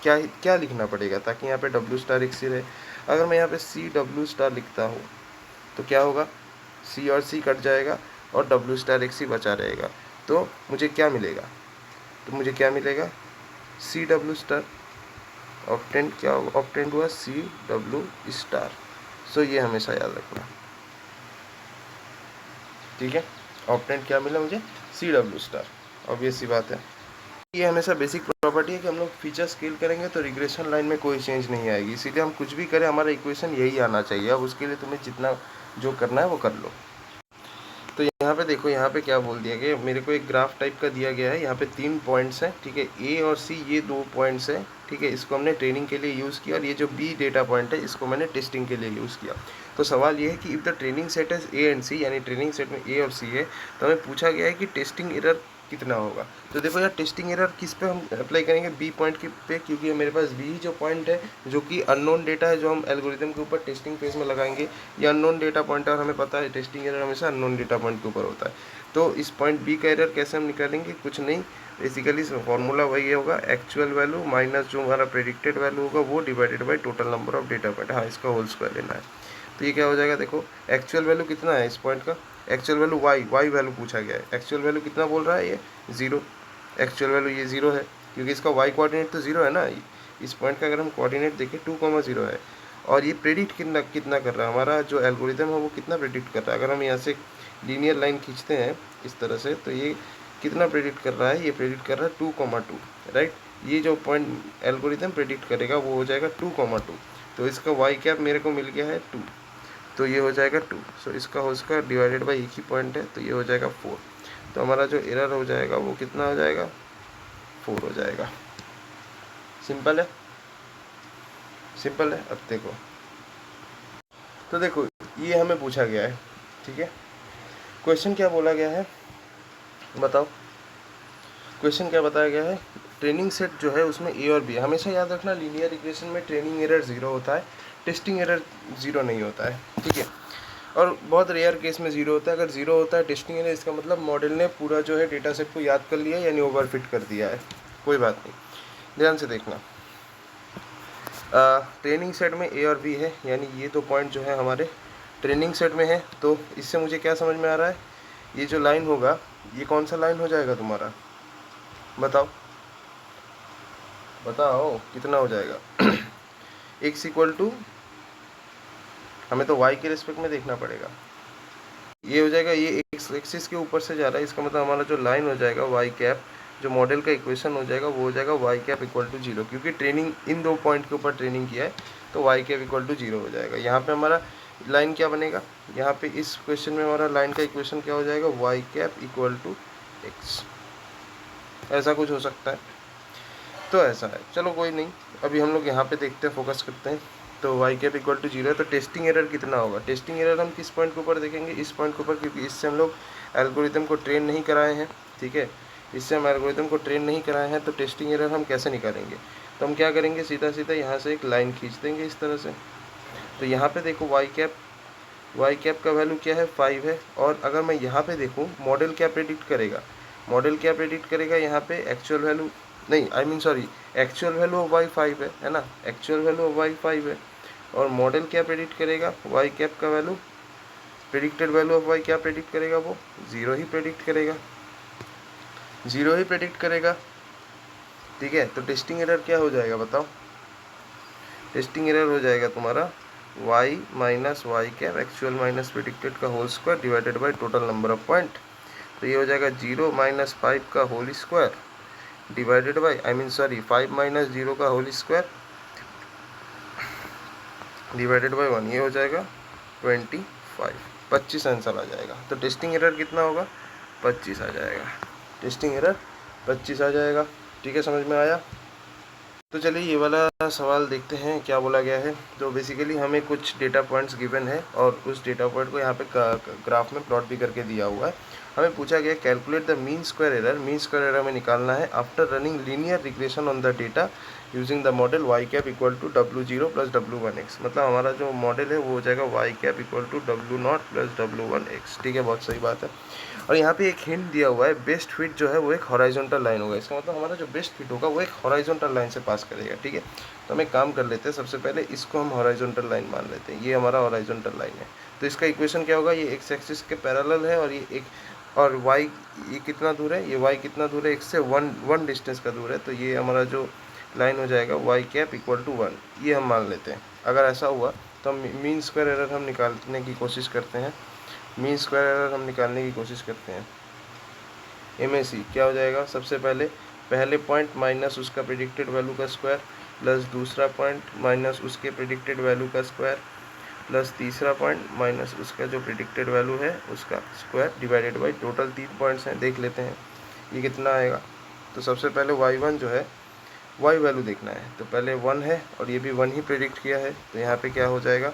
Speaker 1: क्या क्या लिखना पड़ेगा ताकि यहाँ पे डब्ल्यू स्टार एक्स ही रहे। अगर मैं यहाँ पे सी डब्ल्यू स्टार लिखता हूँ तो क्या होगा, सी और सी कट जाएगा और डब्ल्यू स्टार एक्स ही बचा रहेगा। तो मुझे क्या मिलेगा, तो मुझे क्या मिलेगा, सी डब्ल्यू स्टार ऑप्टेंड, क्या ऑप्टेंड हुआ, सी डब्ल्यू स्टार। सो ये हमेशा याद रखना। ठीक है, ऑप्टेंड क्या मिला मुझे, सी डब्ल्यू स्टार, ऑब्वियस सी बात है। ये हमेशा बेसिक प्रॉपर्टी है कि हम लोग फीचर स्केल करेंगे तो रिग्रेशन लाइन में कोई चेंज नहीं आएगी, इसीलिए हम कुछ भी करें हमारा इक्वेशन यही आना चाहिए। अब उसके लिए तुम्हें जितना जो करना है वो कर लो। तो यहाँ पे देखो, यहाँ पे क्या बोल दिया गया, मेरे को एक ग्राफ टाइप का दिया गया है, यहाँ पे 3 पॉइंट्स हैं। ठीक है, ए और सी ये 2 पॉइंट्स हैं। ठीक है, इसको हमने ट्रेनिंग के लिए यूज़ किया और ये जो बी डेटा पॉइंट है इसको मैंने टेस्टिंग के लिए यूज़ किया। तो सवाल ये है कि इफ़ द ट्रेनिंग सेट है ए एंड सी, यानी ट्रेनिंग सेट में ए और सी है, तो हमें पूछा गया है कि टेस्टिंग एरर कितना होगा। तो देखो यार, टेस्टिंग एरर किस पे हम अप्लाई करेंगे, बी पॉइंट के पे, क्योंकि मेरे पास बी जो पॉइंट है जो कि अननोन डेटा है, जो हम एल्गोरिथम के ऊपर टेस्टिंग फेज में लगाएंगे। ये अननोन डेटा पॉइंट है और हमें पता है टेस्टिंग एरर हमेशा अननोन डेटा पॉइंट के ऊपर होता है। तो इस पॉइंट बी का एरर कैसे हम निकालेंगे, कुछ नहीं, बेसिकली फॉर्मूला वही होगा, एक्चुअल वैल्यू माइनस जो हमारा प्रेडिक्टेड वैल्यू होगा वो divided by total number of data point. हाँ, इसका होल स्क्वायर लेना है। तो ये क्या हो जाएगा, देखो एक्चुअल वैल्यू कितना है इस पॉइंट का, एक्चुअल वैल्यू वाई वैल्यू पूछा गया है, एक्चुअल वैल्यू कितना बोल रहा है ये 0, एक्चुअल वैल्यू ये 0 है क्योंकि इसका वाई कोऑर्डिनेट तो 0 है ना। इस पॉइंट का अगर हम कोऑर्डिनेट देखें 2,0 है, और ये प्रेडिक्ट कितना कितना कर रहा है, हमारा जो एल्गोरिथम है वो कितना प्रेडिक्ट कर रहा है। अगर हम यहाँ से लीनियर लाइन खींचते हैं इस तरह से तो ये कितना प्रेडिक्ट कर रहा है, ये प्रेडिक्ट कर रहा है 2,2, राइट। ये जो पॉइंट एल्गोरिथम प्रेडिक्ट करेगा वो हो जाएगा 2,2। तो इसका वाई कैप मेरे को मिल गया है 2, तो ये हो जाएगा 2। सो इसका हो इसका डिवाइडेड बाई एक ही पॉइंट है तो ये हो जाएगा 4। तो हमारा जो एरर हो जाएगा वो कितना हो जाएगा, 4 हो जाएगा। सिंपल है, सिंपल है। अब देखो, तो देखो ये हमें पूछा गया है, ठीक है, क्वेश्चन क्या बोला गया है बताओ, क्वेश्चन क्या बताया गया है, ट्रेनिंग सेट जो है उसमें ए और बी, हमेशा याद रखना लीनियर इक्वेशन में ट्रेनिंग एरर 0 होता है, टेस्टिंग एरर 0 नहीं होता है, ठीक है, और बहुत रेयर केस में 0 होता है। अगर 0 होता है टेस्टिंग एरर, इसका मतलब मॉडल ने पूरा जो है डेटा सेट को याद कर लिया यानी ओवरफिट कर दिया है, कोई बात नहीं, ध्यान से देखना। ट्रेनिंग सेट में ए और बी है, यानी ये तो पॉइंट जो है हमारे ट्रेनिंग सेट में है, तो इससे मुझे क्या समझ में आ रहा है, ये जो लाइन होगा ये कौन सा लाइन हो जाएगा तुम्हारा, बताओ बताओ कितना हो जाएगा x इक्वल टू, हमें तो y के रिस्पेक्ट में देखना पड़ेगा, ये हो जाएगा, ये x एक्स एक्सिस के ऊपर से जा रहा है, इसका मतलब हमारा जो लाइन हो जाएगा वाई कैप, जो मॉडल का इक्वेशन हो जाएगा वो हो जाएगा वाई कैप इक्वल टू 0, क्योंकि ट्रेनिंग इन 2 पॉइंट के ऊपर ट्रेनिंग किया है तो वाई कैप इक्वल टू 0 हो जाएगा। यहाँ पे हमारा लाइन क्या बनेगा, यहाँ पे इस क्वेश्चन में हमारा लाइन का इक्वेशन क्या हो जाएगा, Y cap equal to x, ऐसा कुछ हो सकता है। तो ऐसा है, चलो कोई नहीं, अभी हम लोग यहाँ पे देखते हैं, फोकस करते हैं। तो वाई कैप इक्वल टू 0 है, तो टेस्टिंग एरर कितना होगा, टेस्टिंग एरर हम किस पॉइंट के ऊपर देखेंगे, इस पॉइंट के ऊपर, क्योंकि इससे हम लोग एल्गोरिथम को ट्रेन नहीं कराए हैं, ठीक है, इससे हम एल्गोरिथम को ट्रेन नहीं कराए हैं, तो टेस्टिंग एरर हम कैसे निकालेंगे, तो हम क्या करेंगे, सीधा सीधा यहाँ से एक लाइन खींच देंगे इस तरह से। तो यहाँ पे देखो वाई कैप का वैल्यू क्या है, 5 है, और अगर मैं यहाँ पे देखूँ मॉडल क्या प्रेडिक्ट करेगा, मॉडल क्या प्रेडिक्ट करेगा, यहाँ पे एक्चुअल वैल्यू नहीं, I mean sorry, actual value of y 5 है ना, एक्चुअल वैल्यू ऑफ वाई 5 है, और मॉडल क्या प्रेडिक्ट करेगा, वाई कैप का value, predicted value of y क्या प्रेडिक्ट करेगा, वो 0 ही प्रेडिक्ट करेगा, 0 ही प्रेडिक्ट करेगा, ठीक है। तो टेस्टिंग एरर क्या हो जाएगा बताओ, टेस्टिंग एरर हो जाएगा तुम्हारा y minus Y cap actual minus predicted का whole square divided by total number of point. तो ये हो जाएगा 0 माइनस 5 का whole square divided by, I mean sorry, 5 minus 0 का होल स्क्वायर डिवाइडेड बाई 1, ये हो जाएगा 25 आंसर आ जाएगा। तो टेस्टिंग एरर कितना होगा, 25 आ जाएगा, टेस्टिंग एरर 25 आ जाएगा, ठीक है, समझ में आया। तो चलिए ये वाला सवाल देखते हैं क्या बोला गया है। तो बेसिकली हमें कुछ डेटा पॉइंट्स गिवन है और उस डेटा पॉइंट को यहाँ पे ग्राफ में प्लॉट भी करके दिया हुआ है। हमें पूछा गया calculate the mean square error, mean square error में निकालना है after running linear regression on the data using the model y cap equal to W0 plus W1x। मतलब हमारा जो मॉडल है वो हो जाएगा Y cap equal to W0 plus W1x, ठीक है, बहुत सही बात है। और यहाँ पे एक हिंट दिया हुआ है, बेस्ट फिट जो है वो एक हॉराइजॉन्टल लाइन होगा, इसका मतलब हमारा जो बेस्ट फिट होगा वो एक हॉराइजॉन्टल लाइन से पास करेगा, ठीक है। तो हम एक काम कर लेते हैं, सबसे पहले इसको हम हॉराइजॉन्टल लाइन मान लेते हैं, ये हमारा हॉराइजॉन्टल लाइन है। तो इसका इक्वेशन क्या होगा, ये एक्स एक्सिस के पैरेलल है और ये एक, और वाई ये कितना दूर है, ये वाई कितना दूर है, एक्स से वन डिस्टेंस का दूर है, तो ये हमारा जो लाइन हो जाएगा वाई कैप इक्वल टू 1, ये हम मान लेते हैं। अगर ऐसा हुआ तो हम मीन स्क्वायर एरर हम निकालने की कोशिश करते हैं, मीन स्क्वायर एरर हम निकालने की कोशिश करते हैं। MAC क्या हो जाएगा, सबसे पहले पॉइंट माइनस उसका प्रेडिक्टेड वैल्यू का स्क्वायर प्लस दूसरा पॉइंट माइनस उसके प्रेडिक्टेड वैल्यू का स्क्वायर प्लस तीसरा पॉइंट माइनस उसका जो प्रेडिक्टेड वैल्यू है उसका square divided by total 3 points हैं, देख लेते हैं ये कितना आएगा। तो सबसे पहले y1 जो है y वैल्यू देखना है, तो पहले 1 है और ये भी 1 ही प्रेडिक्ट किया है, तो यहाँ पे क्या हो जाएगा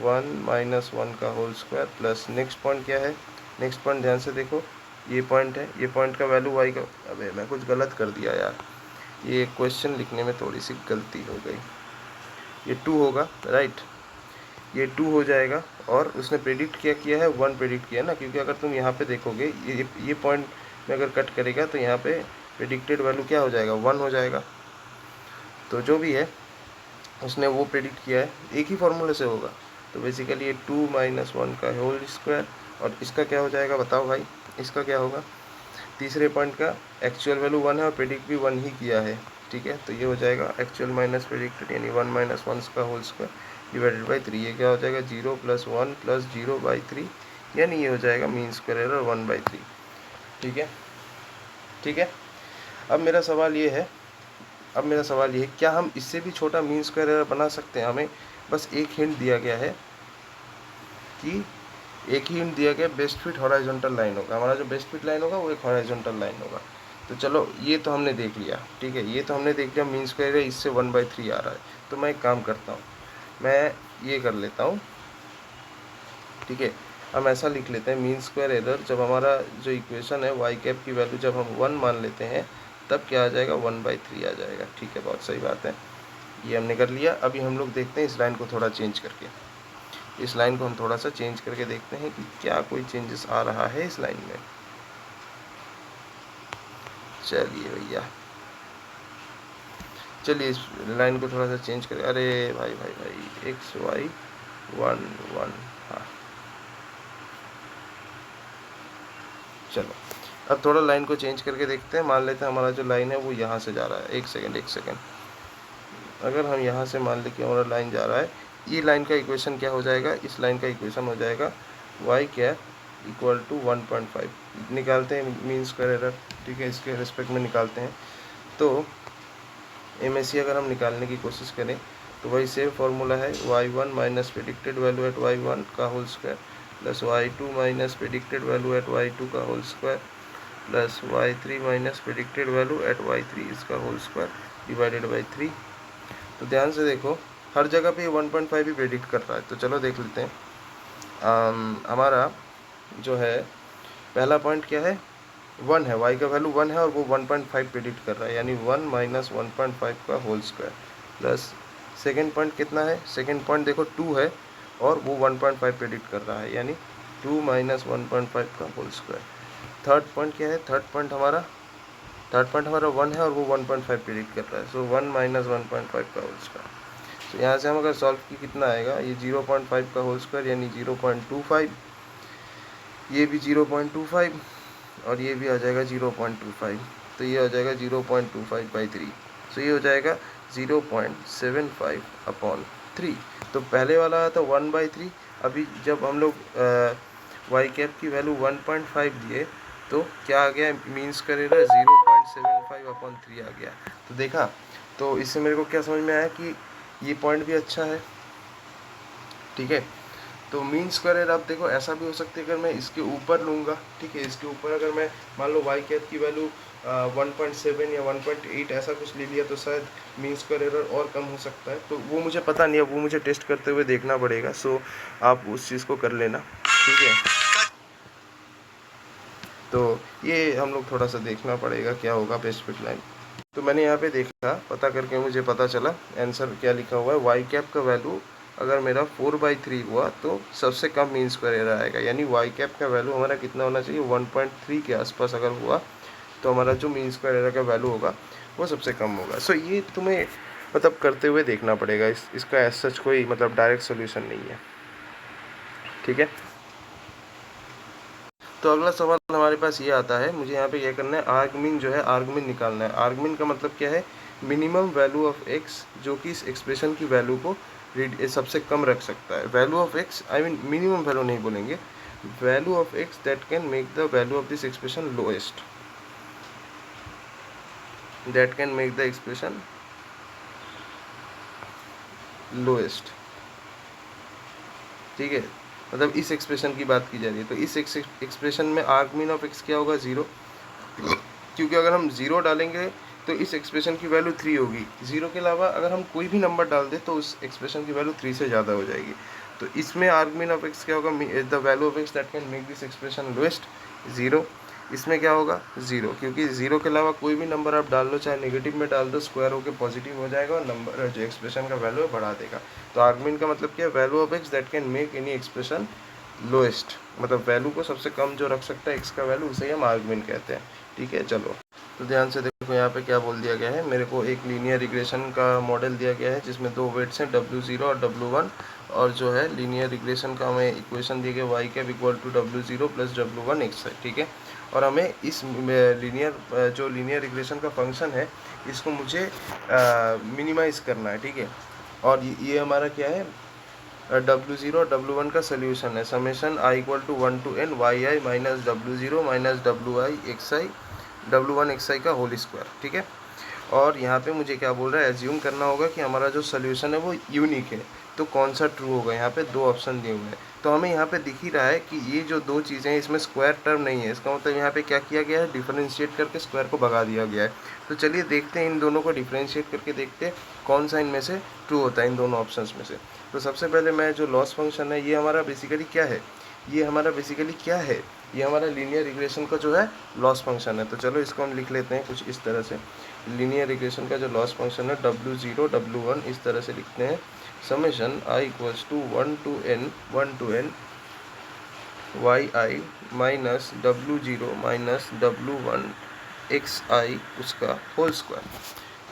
Speaker 1: 1 माइनस 1 का whole square plus next point क्या है, नेक्स्ट पॉइंट ध्यान से देखो, ये पॉइंट है, ये पॉइंट का वैल्यू y का, अबे मैं कुछ गलत कर दिया यार, ये क्वेश्चन लिखने में थोड़ी सी गलती हो गई, ये 2 होगा, राइट, ये 2 हो जाएगा, और उसने प्रेडिक्ट क्या किया है, 1 प्रेडिक्ट किया ना, क्योंकि अगर तुम यहाँ पे देखोगे ये पॉइंट में अगर कट करेगा तो यहाँ पे प्रेडिक्टेड वैल्यू क्या हो जाएगा, 1 हो जाएगा। तो जो भी है उसने वो प्रेडिक्ट किया है, एक ही फार्मूले से होगा, तो बेसिकली ये 2 माइनस 1 का होल स्क्वायर, और इसका क्या हो जाएगा बताओ भाई, इसका क्या होगा, तीसरे पॉइंट का एक्चुअल वैल्यू 1 है और प्रेडिक्ट भी 1 ही किया है, ठीक है, तो ये हो जाएगा एक्चुअल माइनस प्रेडिक्टेड, यानी 1 माइनस 1 का होल स्क्वायर डिवाइडेड बाई 3, ये क्या हो जाएगा 0 प्लस 1 प्लस 0 बाई 3, यानी ये हो जाएगा मीन स्क्वायर एरर 1/3, ठीक है, ठीक है। अब मेरा सवाल ये है, क्या हम इससे भी छोटा मीन स्क्वायर एरर बना सकते हैं, हमें बस एक हिंट दिया गया है कि बेस्ट फिट हॉराइजॉन्टल लाइन होगा, हमारा जो बेस्ट फिट लाइन होगा वो एक हॉराइजॉन्टल लाइन होगा। तो चलो ये तो हमने देख लिया, ठीक है, ये तो हमने देख लिया मीन स्क्वायर एरर इससे 1/3 आ रहा है। तो मैं एक काम करता हूँ, मैं ये कर लेता हूँ, ठीक है, हम ऐसा लिख लेते हैं मीन स्क्वायर एरर, जब हमारा जो इक्वेशन है वाई कैप की वैल्यू जब हम 1 मान लेते हैं तब क्या आ जाएगा 1/3 आ जाएगा, ठीक है, बहुत सही बात है, ये हमने कर लिया। अभी हम लोग देखते हैं इस लाइन को थोड़ा चेंज करके, इस लाइन को हम थोड़ा सा चेंज करके देखते हैं कि क्या कोई चेंजेस आ रहा है इस लाइन में। चलिए भैया, चलिए इस लाइन को थोड़ा सा चेंज करें, अरे भाई भाई भाई XY 1 1, हाँ चलो अब थोड़ा लाइन को चेंज करके देखते हैं, मान लेते हैं हमारा जो लाइन है वो यहाँ से जा रहा है, एक सेकेंड, अगर हम यहाँ से मान लें कि हमारा लाइन जा रहा है, ये लाइन का इक्वेशन क्या हो जाएगा, इस लाइन का इक्वेशन हो जाएगा वाई कैप इक्वल टू 1.5 निकालते हैं मीन स्क्वायर एरर, ठीक है, इसके रिस्पेक्ट में निकालते हैं। तो MSE अगर हम निकालने की कोशिश करें तो वही सेम फार्मूला है, y1 minus predicted value at y1 का whole square plus y2 minus predicted value at y2 का whole square plus y3 minus predicted value at y3 इसका होल स्क्वायर डिवाइडेड बाई 3। तो ध्यान से देखो हर जगह पे 1.5 ही प्रेडिक्ट कर रहा है। तो चलो देख लेते हैं। हमारा जो है पहला पॉइंट क्या है, 1 है, y का वैल्यू 1 है और वो 1.5 प्रेडिक्ट कर रहा है, यानी 1 माइनस 1.5 का whole square plus second point कितना है, सेकेंड पॉइंट देखो 2 है और वो 1.5 प्रेडिक्ट कर रहा है, यानी 2 माइनस 1.5 का होल स्क्वायर। थर्ड पॉइंट क्या है, थर्ड पॉइंट हमारा 1 है और वो 1.5 प्रेडिक्ट कर रहा है, सो 1 माइनस 1.5 का होल स्क्वायर। तो यहाँ से हम अगर सॉल्व की कितना आएगा, ये 0.5 का होल स्क्वायर यानी 0.25, ये भी 0.25 और ये भी आ जाएगा 0.25, तो ये हो जाएगा 0.25/3, तो ये हो जाएगा 0.75/3। तो पहले वाला आया था 1/3, अभी जब हम लोग y कैप की वैल्यू 1.5 दिए तो क्या आ गया, मीन स्क्वायर एरर 0.75/3 आ गया। तो देखा, तो इससे मेरे को क्या समझ में आया कि ये पॉइंट भी अच्छा है, ठीक है। तो मीन स्क्वायर एरर आप देखो ऐसा भी हो सकता है, अगर मैं इसके ऊपर लूँगा, ठीक है, इसके ऊपर अगर मैं मान लो y कैप की वैल्यू 1.7 या 1.8 ऐसा कुछ ले लिया तो शायद मीन स्क्वायर एरर और कम हो सकता है। तो वो मुझे पता नहीं है, वो मुझे टेस्ट करते हुए देखना पड़ेगा, सो आप उस चीज़ को कर लेना, ठीक है। तो ये हम लोग थोड़ा सा देखना पड़ेगा क्या होगा बेस्ट फिट लाइन। तो मैंने यहाँ पे देखा, पता करके मुझे पता चला आंसर क्या लिखा हुआ है, y कैप का वैल्यू अगर मेरा 4/3 हुआ तो सबसे कम मीन स्क्वायर एरर आएगा, यानी y कैप का वैल्यू हमारा कितना होना चाहिए, 1.3 के आसपास अगर हुआ तो हमारा जो मीन स्क्वायर एरर का वैल्यू होगा वो सबसे कम होगा। सो ये तुम्हें मतलब करते हुए देखना पड़ेगा, इसका एज सच कोई मतलब डायरेक्ट सोल्यूशन नहीं है, ठीक है। तो अगला सवाल हमारे पास ये आता है, मुझे यहाँ पे क्या करना है, आर्गमिन जो है आर्गमिन निकालना है। आर्गमिन का मतलब क्या है, मिनिमम वैल्यू ऑफ x जो कि इस एक्सप्रेशन की वैल्यू को सबसे कम रख सकता है। Value of x I mean minimum value नहीं बोलेंगे, value of x that can make the value of this expression lowest, that can make the expression lowest, ठीक है। मतलब इस एक्सप्रेशन की बात की जा रही है, तो इस एक्सप्रेशन में आर्गमिन ऑफ x क्या होगा, 0, क्योंकि अगर हम 0 डालेंगे तो इस एक्सप्रेशन की वैल्यू 3 होगी। 0 के अलावा अगर हम कोई भी नंबर डाल दें तो उस एक्सप्रेशन की वैल्यू 3 से ज़्यादा हो जाएगी। तो इसमें आर्गमिन ऑफ x क्या होगा, the value of x that can make this expression lowest, 0। इसमें क्या होगा, 0, क्योंकि 0 के अलावा कोई भी नंबर आप डाल लो, चाहे नेगेटिव में डाल दो, स्क्वायर होकर पॉजिटिव हो जाएगा और नंबर जो एक्सप्रेशन का वैल्यू है बढ़ा देगा। तो आर्गमिन का मतलब क्या है, value of x that can make any expression lowest, मतलब वैल्यू को सबसे कम जो रख सकता है x का वैल्यू, उसे हम आर्गमिन कहते हैं, ठीक है। चलो तो ध्यान से देखो यहाँ पे क्या बोल दिया गया है, मेरे को एक लीनियर रिग्रेशन का मॉडल दिया गया है जिसमें 2 वेट्स हैं W0 और W1, और जो है लीनियर रिग्रेशन का हमें इक्वेशन दिया गया y cap equal to W0 plus W1 x है, ठीक है। और हमें इस जो लीनियर रिग्रेशन का फंक्शन है इसको मुझे मिनिमाइज़ करना है, ठीक है। और ये हमारा क्या है, W0 और W1 का सोल्यूशन है, summation i equal to 1 to n yi minus W0 minus W1 xi का होल स्क्वायर, ठीक है। और यहाँ पे मुझे क्या बोल रहा है, एज्यूम करना होगा कि हमारा जो सोल्यूशन है वो यूनिक है, तो कौन सा ट्रू होगा। यहाँ पे 2 ऑप्शन दिए हुए हैं, तो हमें यहाँ पे दिख ही रहा है कि ये जो 2 चीज़ें हैं इसमें स्क्वायर टर्म नहीं है, इसका मतलब यहाँ पे क्या किया गया है, डिफरेंशिएट करके स्क्वायर को भगा दिया गया है। तो चलिए देखते हैं, इन दोनों को डिफरेंशिएट करके देखते हैं कौन सा इनमें से ट्रू होता है, इन दोनों ऑप्शंस में से। तो सबसे पहले मैं जो लॉस फंक्शन है, ये हमारा बेसिकली क्या है, ये हमारा लीनियर रिग्रेशन का जो है लॉस फंक्शन है। तो चलो इसको हम लिख लेते हैं कुछ इस तरह से, लीनियर रिग्रेशन का जो लॉस फंक्शन है W0 W1 इस तरह से लिखते हैं, summation i equals to 1 to n yi minus W0 minus W1 xi उसका होल स्क्वायर।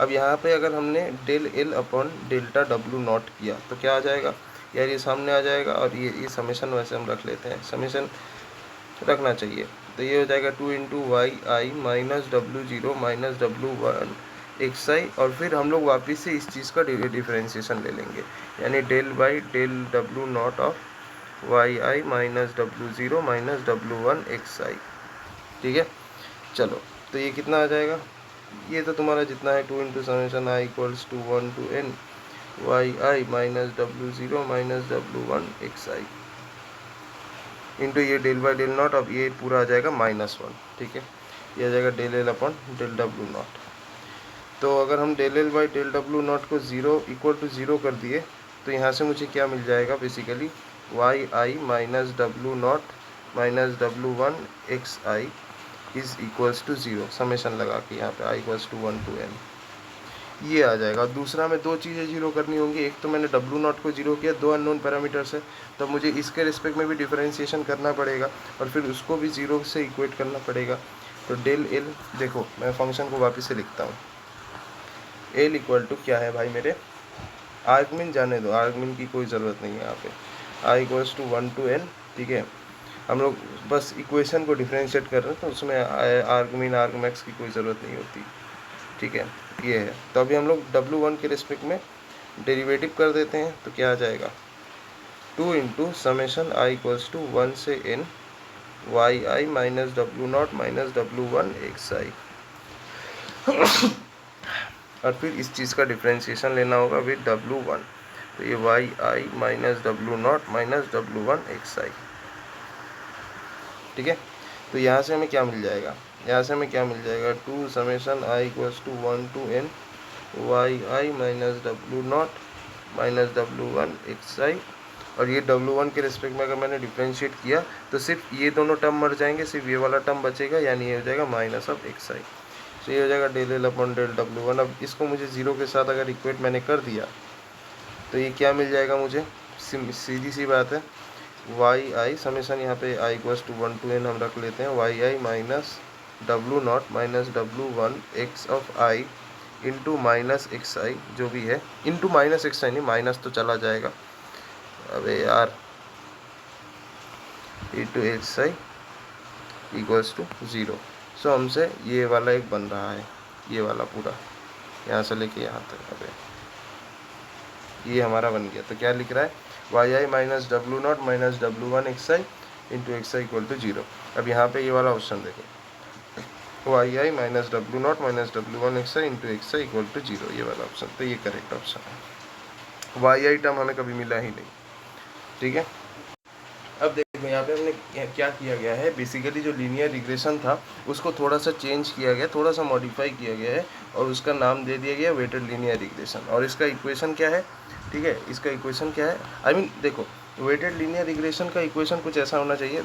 Speaker 1: अब यहाँ पे अगर हमने del L upon delta W naught किया तो क्या आ जाएगा यार, ये सामने आ जाएगा, और ये समेशन वैसे हम रख लेते हैं, समेशन रखना चाहिए। तो ये हो जाएगा 2 into yi minus W0 minus W1 xi, और फिर हम लोग वापस से इस चीज़ का डिफरेंशिएशन ले लेंगे, यानी del by del W naught of Y I minus W0 minus W1 XI। ठीक है, चलो तो ये कितना आ जाएगा, ये तो तुम्हारा जितना है 2 into summation I equals to 1 to n y I minus W0 minus W1 XI into ये डेल बाई डेल नॉट। अब ये पूरा आ जाएगा -1। ठीक है, ये आ जाएगा del L upon del W naught. तो अगर हम del L by del W naught को 0 इक्वल टू 0 कर दिए तो यहाँ से मुझे क्या मिल जाएगा, basically y I minus W naught minus W1 XI is equals to 0 summation लगा के यहाँ पे i equals to 1 to n ये आ जाएगा। दूसरा में दो चीज़ें जीरो करनी होंगी, एक तो मैंने W नॉट को जीरो किया, दो अननोन पैरामीटर्स है, तो मुझे इसके रिस्पेक्ट में भी डिफरेंशिएशन करना पड़ेगा और फिर उसको भी जीरो से इक्वेट करना पड़ेगा। तो डेल एल, देखो मैं फंक्शन को वापस से लिखता हूँ, एल इक्वल टू क्या है भाई मेरे, आर्गमिन जाने दो, आर्गमिन की कोई ज़रूरत नहीं है यहाँ पे, i equals to 1 to n। ठीक है, हम लोग बस इक्वेशन को डिफ्रेंशिएट कर रहे हैं तो उसमें आर्गमिन आर्गमैक्स की कोई ज़रूरत नहीं होती। ठीक है, ये है। तो अभी हम लोग W1 के रिस्पेक्ट में डेरिवेटिव कर देते हैं तो क्या आ जाएगा, 2 into summation I equals to 1 से n वाई आई minus W naught minus W1 XI और फिर इस चीज़ का डिफ्रेंशिएशन लेना होगा विद W1, तो ये वाई आई minus W naught minus W1 XI। ठीक है, तो यहाँ से हमें क्या मिल जाएगा, यहाँ से हमें क्या मिल जाएगा, 2 summation I equals to 1 to n y I minus W naught minus W1 XI और ये W1 के रिस्पेक्ट में अगर मैंने डिफ्रेंशिएट किया तो सिर्फ ये दोनों टर्म मर जाएंगे, सिर्फ ये वाला टर्म बचेगा, यानी ये हो जाएगा माइनस ऑफ XI। तो ये हो जाएगा del L upon del W1। अब इसको मुझे 0 के साथ अगर इक्वेट मैंने कर दिया तो ये क्या मिल जाएगा मुझे, सीधी सी बात है, वाई आई समेशन यहाँ पे i equals to 1 to n हम रख लेते हैं, y I minus W naught minus W1 x of i into minus XI जो भी है, इंटू माइनस XI नहीं, माइनस तो चला जाएगा, अबे यार, into XI equals to 0। So हमसे ये वाला एक बन रहा है, ये वाला पूरा यहाँ से लेके यहाँ तक, अबे ये हमारा बन गया। तो क्या लिख रहा है, y I minus W naught minus W1 XI into XI equal to 0। अब यहाँ पे ये वाला ऑप्शन देखो, y I minus W naught minus W1 XI into XI equal to 0, ये वाला ऑप्शन, तो ये करेक्ट ऑप्शन है। वाई आई टर्म हमें कभी मिला ही नहीं। ठीक है, अब देखो यहाँ पे हमने क्या किया गया है, बेसिकली जो लीनियर रिग्रेशन था उसको थोड़ा सा चेंज किया गया, थोड़ा सा मॉडिफाई किया गया है और उसका नाम दे दिया गया वेटेड लीनियर रिग्रेशन। और इसका इक्वेशन क्या है, ठीक है, इसका इक्वेशन क्या है, आई मीन देखो वेटेड लीनियर रिग्रेशन का इक्वेशन कुछ ऐसा होना चाहिए,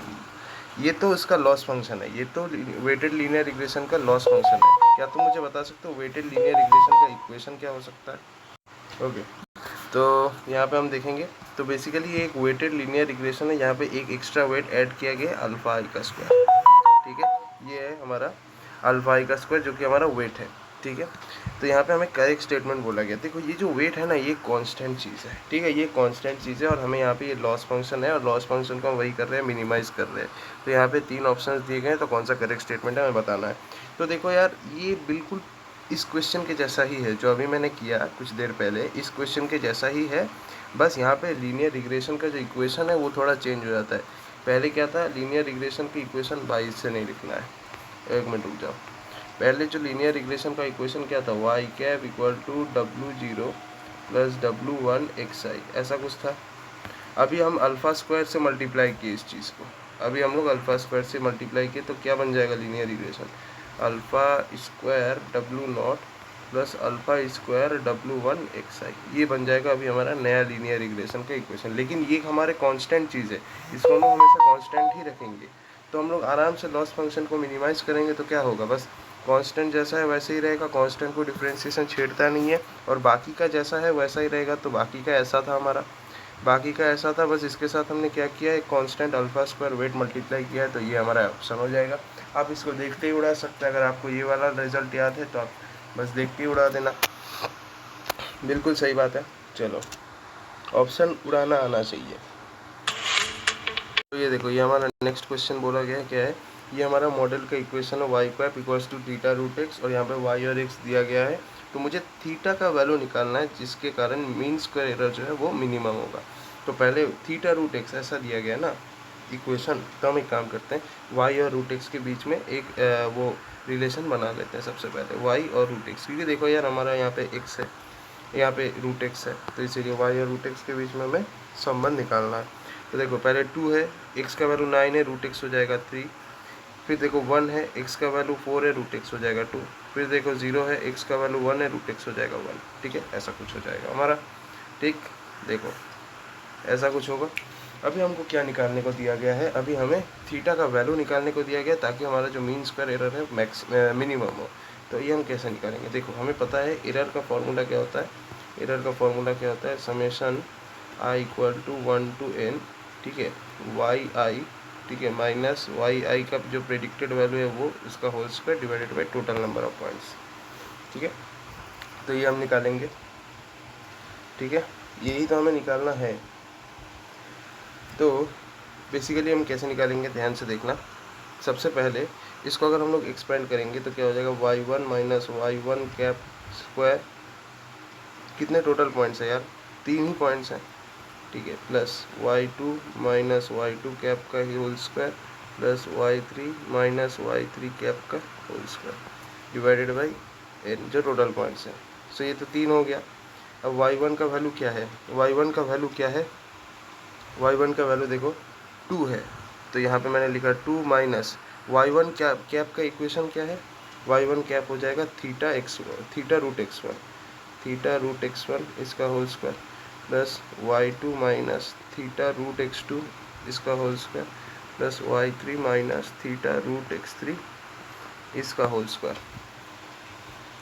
Speaker 1: ये तो इसका लॉस फंक्शन है, ये तो वेटेड लीनियर रिग्रेशन का लॉस फंक्शन है। क्या तुम मुझे बता सकते हो वेटेड लीनियर रिग्रेशन का इक्वेशन क्या हो सकता है। ओके, तो यहाँ पे हम देखेंगे, तो बेसिकली ये एक वेटेड लीनियर रिग्रेशन है, यहाँ पे एक एक्स्ट्रा वेट ऐड किया गया अल्फा आई का स्क्वायर। ठीक है, ये है हमारा अल्फा आई का स्क्वायर जो कि हमारा वेट है। ठीक है, तो यहाँ पे हमें करेक्ट स्टेटमेंट बोला गया, देखो ये जो वेट है ना ये कांस्टेंट चीज़ है। ठीक है, ये कांस्टेंट चीज़ है और हमें यहाँ पे ये लॉस फंक्शन है और लॉस फंक्शन को हम वही कर रहे हैं, मिनिमाइज़ कर रहे हैं। तो यहाँ पे 3 ऑप्शंस दिए गए हैं, तो कौन सा करेक्ट स्टेटमेंट है हमें बताना है। तो देखो यार, ये बिल्कुल इस क्वेश्चन के जैसा ही है जो अभी मैंने किया कुछ देर पहले, इस क्वेश्चन के जैसा ही है, बस यहाँ पे लीनियर रिग्रेशन का जो इक्वेशन है वो थोड़ा चेंज हो जाता है। पहले क्या था, लीनियर रिग्रेशन की इक्वेशन 22 से नहीं लिखना है, एक मिनट रुक जाओ। पहले जो लीनियर रिग्रेशन का इक्वेशन क्या था, y cap equal to W0 plus W1 XI, ऐसा कुछ था। अभी हम अल्फ़ा स्क्वायर से मल्टीप्लाई किए इस चीज़ को, अभी हम लोग अल्फ़ा स्क्वायर से मल्टीप्लाई किए तो क्या बन जाएगा linear regression, alpha square W not plus alpha square W1 XI, ये बन जाएगा अभी हमारा नया लीनियर रिग्रेशन का इक्वेशन। लेकिन ये हमारे कांस्टेंट चीज़ है, इसको हम लोग हमेशा कांस्टेंट ही रखेंगे। तो हम लोग आराम से लॉस फंक्शन को मिनिमाइज़ करेंगे तो क्या होगा, बस कांस्टेंट जैसा है वैसे ही रहेगा, कांस्टेंट को डिफ्रेंशिएशन छेड़ता नहीं है, और बाकी का जैसा है वैसा ही रहेगा। तो बाकी का ऐसा था हमारा, बाकी का ऐसा था, बस इसके साथ हमने क्या किया है, constant alpha square weight multiply किया है, तो ये हमारा ऑप्शन हो जाएगा। आप इसको देखते ही उड़ा सकते हैं, अगर आपको ये वाला रिजल्ट याद है तो आप बस देखते ही उड़ा देना, बिल्कुल सही बात है। चलो, ऑप्शन उड़ाना आना चाहिए। तो ये देखो, ये हमारा नेक्स्ट क्वेश्चन बोला गया है, क्या है, ये हमारा मॉडल का इक्वेशन है, Y cap equals to theta root x, और यहाँ पे वाई और एक्स दिया गया है। तो मुझे थीटा का वैल्यू निकालना है जिसके कारण मीन स्क्वायर एरर जो है वो मिनिमम होगा। तो पहले थीटा रूट एक्स ऐसा दिया गया ना इक्वेशन, तो हम एक काम करते हैं वाई और रूट एक्स के बीच में एक वो रिलेशन बना लेते हैं सबसे पहले, वाई और रूट एक्स, क्योंकि देखो यार हमारा यहाँ पे एक्स है, यहाँ पे रूट एक्स है, तो इसीलिए वाई और रूट एक्स के बीच में हमें संबंध निकालना है। तो देखो पहले 2 है, एक्स का वैल्यू 9 है, रूट एक्स हो जाएगा 3। फिर देखो 1 है, एक्स का वैल्यू 4 है, रूट एक्स हो जाएगा 2। फिर देखो 0 है, एक्स का वैल्यू 1 है, रूट एक्स हो जाएगा 1। ठीक है, ऐसा कुछ हो जाएगा हमारा। ठीक, देखो ऐसा कुछ होगा। अभी हमको क्या निकालने को दिया गया है, अभी हमें थीटा का वैल्यू निकालने को दिया गया ताकि हमारा जो मीन स्क्वायर एरर है मिनिमम हो। तो ये हम कैसे निकालेंगे, देखो हमें पता है एरर का फॉर्मूला क्या होता है, एरर का फॉर्मूला क्या होता है, summation I equal to 1 to n, ठीक है, वाई आई, ठीक है, माइनस वाई आई का जो प्रेडिक्टेड वैल्यू है वो इसका whole square divided by total number of points. ठीक है, तो ये हम निकालेंगे। ठीक है, यही तो हमें निकालना है। तो बेसिकली हम कैसे निकालेंगे, ध्यान से देखना। सबसे पहले इसको अगर हम लोग एक्सपेंड करेंगे तो क्या हो जाएगा, y1 minus y1 cap square, कितने टोटल पॉइंट्स है यार, 3 ही पॉइंट्स हैं। ठीक है, plus y2 minus y2 cap का ही whole square plus y3 minus y3 cap का whole square divided by n, जो टोटल पॉइंट्स हैं। सो ये तो 3 हो गया। अब y1 का वैल्यू क्या है, y1 का वैल्यू क्या है, y1 का वैल्यू देखो 2 है, तो यहाँ पे मैंने लिखा 2 माइनस y1 कैप का इक्वेशन क्या है, y1 कैप हो जाएगा theta root x1, theta root x1 इसका whole square plus y2 minus theta root x2 इसका whole square plus y3 minus theta root x3 इसका होल स्क्वायर।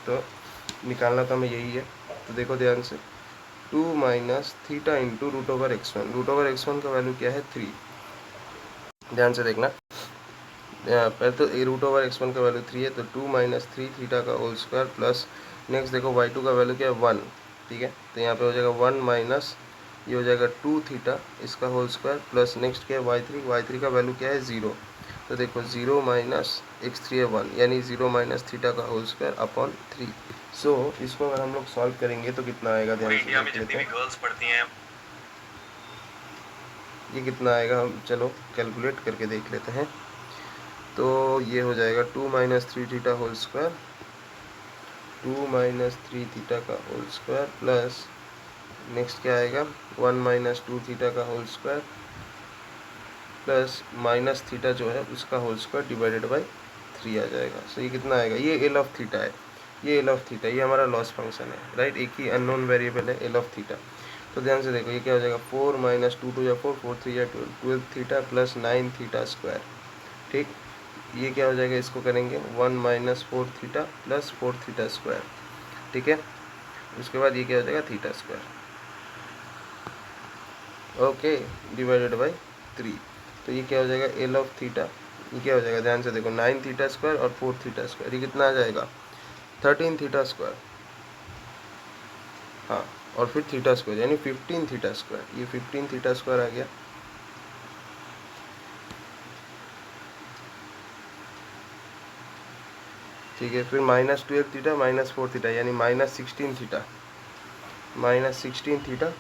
Speaker 1: तो निकालना तो हमें यही है। तो देखो ध्यान से, 2 minus theta into root over x1 का वैल्यू क्या है 3। ध्यान से देखना, पहले तो रूट ओवर x1 का वैल्यू 3 है, तो 2 माइनस 3 थीटा का होल स्क्वायर प्लस नेक्स्ट देखो y2 का वैल्यू क्या है 1। ठीक है, तो यहाँ पे हो जाएगा 1 माइनस ये हो जाएगा 2 थीटा इसका होल स्क्वायर प्लस नेक्स्ट क्या है y3 का वैल्यू क्या है 0। तो देखो 0 माइनस x3 है 1, यानी 0 माइनस थीटा का होल स्क्वायर अपॉन 3। सो इसको अगर हम लोग सॉल्व करेंगे तो कितना आएगा, ध्यान से देख लेते हैं। गर्ल्स पढ़ती हैं ये कितना आएगा, हम चलो कैलकुलेट करके देख लेते हैं। तो ये हो जाएगा 2 minus 3 theta whole square, 2 minus 3 theta का होल स्क्वायर प्लस नेक्स्ट क्या आएगा 1 माइनस 2 थीटा का whole square plus minus theta जो है उसका होल स्क्वायर डिवाइडेड बाई 3 आ जाएगा। सो ये कितना आएगा, ये एल ऑफ थीटा है, ये एल ऑफ थीटा, ये हमारा लॉस फंक्शन है, राइट। एक ही अननोन वेरिएबल है एल ऑफ थीटा। तो ध्यान से देखो ये क्या हो जाएगा 4 माइनस 2 2 या 4 4 3 या 12 थीटा प्लस 9 थीटा स्क्वायर। ठीक, ये क्या हो जाएगा, इसको करेंगे 1 minus 4 theta plus 4 theta square. ठीक है, उसके बाद ये क्या हो जाएगा theta square, okay, divided by 3। तो ये क्या हो जाएगा एल ऑफ थीटा, ये क्या हो जाएगा ध्यान से देखो 9 थीटा स्क्वायर और 4 थीटा स्क्वायर, ये कितना आ जाएगा 13 थीटा स्क्वायर, हाँ, और फिर थीटा स्क्वायर यानी 15 थीटा स्क्वायर, ये 15 थीटा स्क्वायर आ गया। ठीक है, फिर माइनस 12 थीटा माइनस 4 थीटा यानी माइनस 16 थीटा, माइनस 16 थीटा,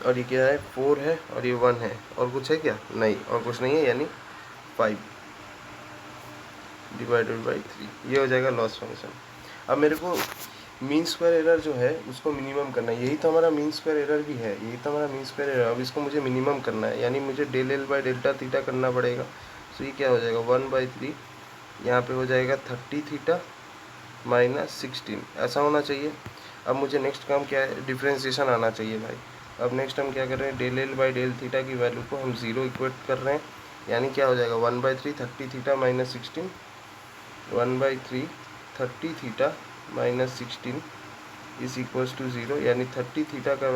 Speaker 1: और ये क्या है 4 है और ये 1 है, और कुछ है क्या, नहीं, और कुछ नहीं है, यानी 5 डिवाइडेड बाई 3, ये हो जाएगा लॉस फंक्शन। अब मेरे को मीन स्क्वायर एरर जो है उसको मिनिमम करना है, यही तो हमारा मीन स्क्वायर एरर भी है, यही तो हमारा मीन स्क्वायर एरर। अब इसको मुझे मिनिमम करना है, यानी मुझे del L by delta theta करना पड़ेगा। तो ये क्या हो जाएगा 1/3, यहाँ पे हो जाएगा 30 थीटा माइनस 16, ऐसा होना चाहिए। अब मुझे नेक्स्ट काम क्या है, डिफ्रेंशिएशन आना चाहिए भाई। अब नेक्स्ट हम क्या कर रहे हैं, del L by del theta की वैल्यू को हम 0 इक्वेट कर रहे हैं, यानी क्या हो जाएगा 1/3 30 थीटा माइनस 16, 1/3 30 थीटा माइनस 16 इज इक्वल्स टू 0, यानी 30 थीटा का